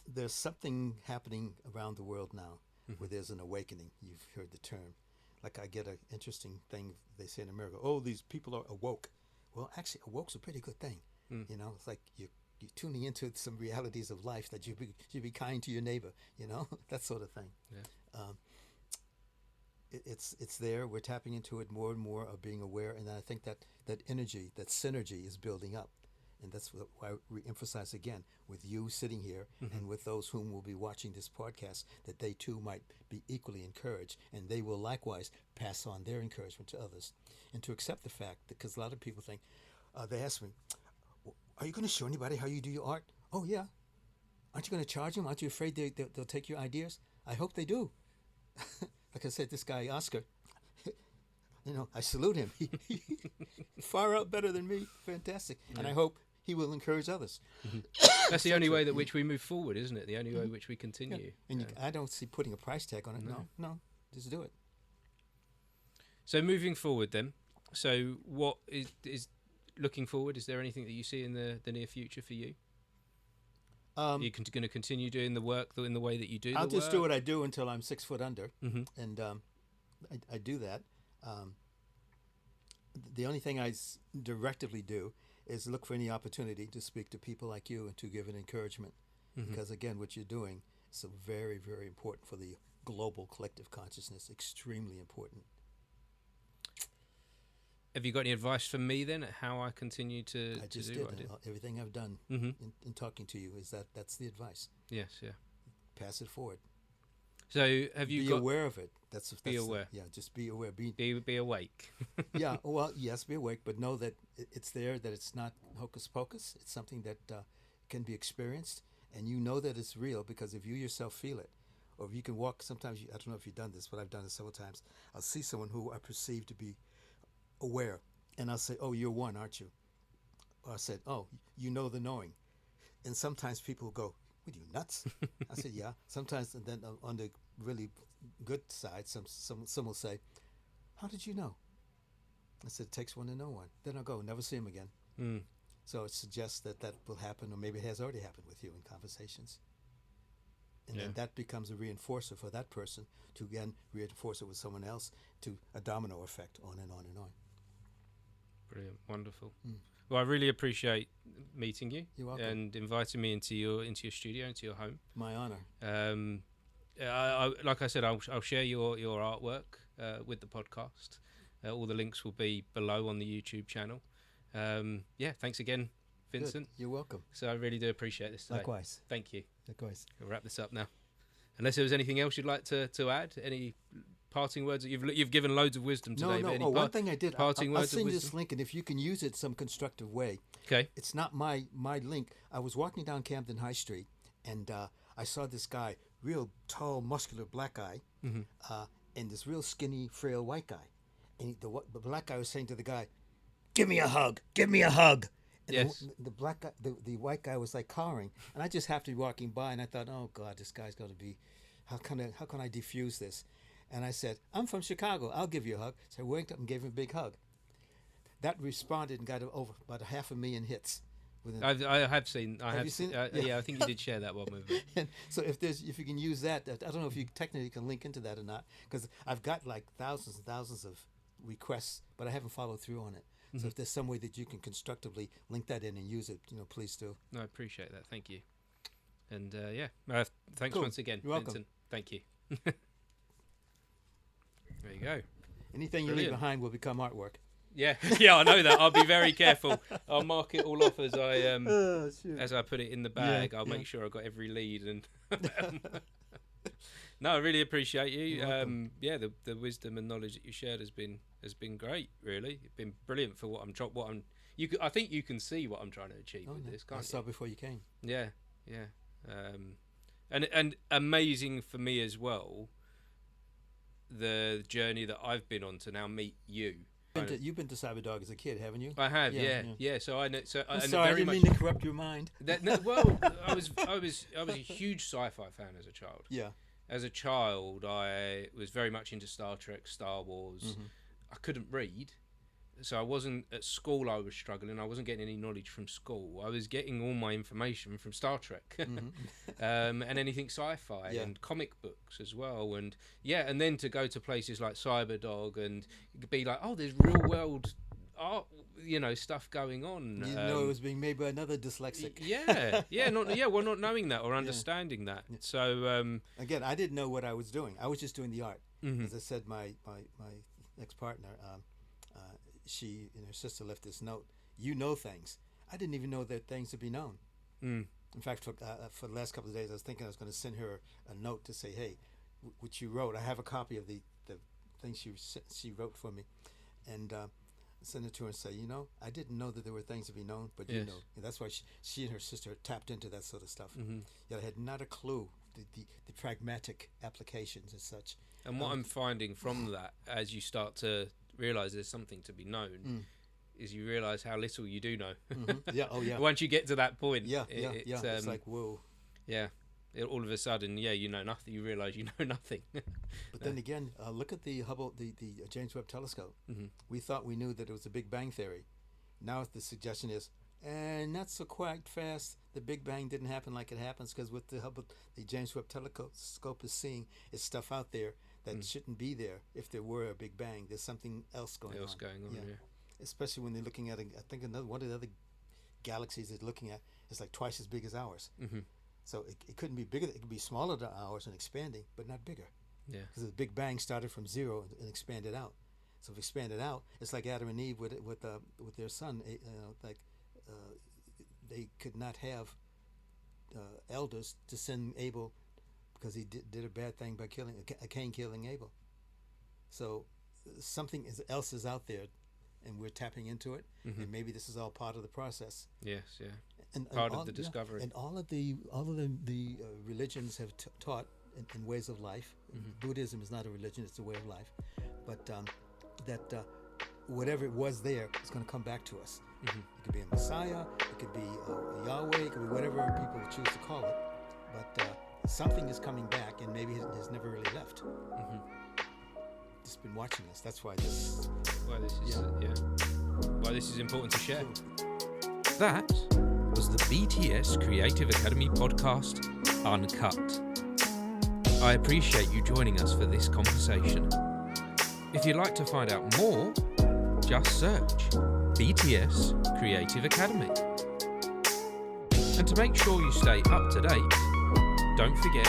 there's something happening around the world now where there's an awakening. You've heard the term. Like, I get an interesting thing they say in America, oh, these people are awoke. Well, actually, awoke's a pretty good thing. You know, it's like you're tuning into some realities of life, that you be kind to your neighbor, you know, that sort of thing. Yeah. It's there. We're tapping into it more and more, of being aware, and I think that energy, that synergy, is building up, and that's why I re-emphasize again with you sitting here and with those whom will be watching this podcast, that they too might be equally encouraged, and they will likewise pass on their encouragement to others, and to accept the fact that, because a lot of people think, they ask me, are you going to show anybody how you do your art? Oh yeah. Aren't you going to charge them? Aren't you afraid they'll take your ideas? I hope they do. Like I said, this guy, Oscar, you know, I salute him. Far out better than me. Fantastic. Yeah. And I hope he will encourage others. That's the only way that which we move forward, isn't it? The only way which we continue. Yeah. And I don't see putting a price tag on it. No, just do it. So moving forward then, so what is looking forward, is there anything that you see in the near future for you? Are you going to continue doing the work in the way that you do I'll just do what I do until I'm 6 foot under, and I do that. The only thing I directively do is look for any opportunity to speak to people like you and to give an encouragement, because again, what you're doing is so very, very important for the global collective consciousness, extremely important. Have you got any advice for me then at how I continue to do what I did? Everything I've done in talking to you is that's the advice. Yes, yeah. Pass it forward. So have you be aware of it? That's be aware. Just be aware. Be awake. Yeah, well, yes, be awake, but know that it's there. That it's not hocus pocus. It's something that can be experienced, and you know that it's real because if you yourself feel it, or if you can walk. Sometimes I don't know if you've done this, but I've done it several times. I'll see someone who I perceive to be aware, and I'll say, oh, you're one, aren't you? Or I said, oh, you know the knowing. And sometimes people will go, what are you, nuts? I said, yeah. Sometimes, and then on the really good side, some will say, how did you know? I said, it takes one to know one. Then I'll go, never see him again. Mm. So it suggests that that will happen, or maybe it has already happened with you in conversations. And then that becomes a reinforcer for that person to again reinforce it with someone else, to a domino effect, on and on and on. Brilliant, wonderful. Mm. Well, I really appreciate meeting you. You're welcome. And inviting me into your studio, into your home. My honor. I like I said, I'll share your artwork with the podcast. All the links will be below on the YouTube channel. Thanks again, Vincent. Good. You're welcome. So I really do appreciate this today. Likewise. Thank you. Likewise. We'll wrap this up now. Unless there was anything else you'd like to add, any parting words? You've given loads of wisdom today. No. One thing I did. I'll words send of you this wisdom? link, and if you can use it some constructive way. Okay. It's not my link. I was walking down Camden High Street, and I saw this guy, real tall, muscular black guy, and this real skinny, frail white guy. And the black guy was saying to the guy, "Give me a hug. Give me a hug." And Yes. the black guy, the white guy was like cowering, and I just happened to be walking by, and I thought, "Oh God, this guy's going to be. How can I defuse this?" And I said, "I'm from Chicago. I'll give you a hug." So I went up and gave him a big hug. That responded and got over about 500,000 hits. I have seen. Have you seen it? Yeah, I think you did share that one with me. And so if you can use that, I don't know if you technically can link into that or not, because I've got like thousands and thousands of requests, but I haven't followed through on it. So if there's some way that you can constructively link that in and use it, please do. No, I appreciate that. Thank you. And thanks Cool. once again, You're welcome. Vincent. Thank you. There you go. Anything you Brilliant. leave behind will become artwork. Yeah, yeah, I know that. I'll be very careful. I'll mark it all off as I put it in the bag. I'll make sure I've got every lead and. No, I really appreciate you. You're welcome. The wisdom and knowledge that you shared has been great. Really, it's been brilliant for what I'm. I think you can see what I'm trying to achieve with this. Can't I you? saw before you came. Yeah. And amazing for me as well. The journey that I've been on to now meet you. You've been to Cyberdog as a kid, haven't you? I have, yeah. So I know. So I'm and sorry, I very didn't much. mean to corrupt your mind. Well, I was a huge sci-fi fan as a child. Yeah. As a child, I was very much into Star Trek, Star Wars. I couldn't read, so I wasn't at school. I was struggling. I wasn't getting any knowledge from school. I was getting all my information from Star Trek, and anything sci-fi and comic books as well. And and then to go to places like Cyberdog and be like, oh, there's real world art, stuff going on. It was being made by another dyslexic. Not knowing that or understanding that. So again, I didn't know what I was doing. I was just doing the art. As I said, my ex-partner, she and her sister left this note. You know things. I didn't even know that things to be known. In fact, for the last couple of days, I was thinking I was going to send her a note to say, hey, what you wrote. I have a copy of the thing she wrote for me, and send it to her and say, I didn't know that there were things to be known, but you know. And that's why she and her sister tapped into that sort of stuff. Yet I had not a clue the pragmatic applications as such. And what I'm finding from that, as you start to realise there's something to be known, is you realise how little you do know. Yeah, oh yeah. Once you get to that point, it's like, whoa. Yeah, all of a sudden, you know nothing. You realise you know nothing. But then again, look at the Hubble, the James Webb Telescope. We thought we knew that it was a Big Bang theory. Now the suggestion is, not so quite fast. The Big Bang didn't happen like it happens, because what the James Webb Telescope is seeing is stuff out there that shouldn't be there. If there were a Big Bang, there's something else going on. Yeah. Especially when they're looking at, I think one of the other galaxies they're looking at is like twice as big as ours. So it couldn't be bigger. It could be smaller than ours and expanding, but not bigger. Yeah. Because the Big Bang started from zero and expanded out. So if it expanded out, it's like Adam and Eve with their son. They could not have elders to send Abel, because he did a bad thing by killing Cain killing Abel. So something else is out there, and we're tapping into it. And maybe this is all part of the process. Yes, yeah. And part of the discovery. And all of the religions have taught in ways of life. Buddhism is not a religion; it's a way of life. But that whatever it was there is going to come back to us. It could be a Messiah, it could be a Yahweh, it could be whatever people choose to call it. But something is coming back, and maybe it has never really left. Just been watching us. That's why this. Why this is important to share. Cool. That was the BTS Creative Academy podcast, Uncut. I appreciate you joining us for this conversation. If you'd like to find out more, just search BTS Creative Academy. And to make sure you stay up to date, don't forget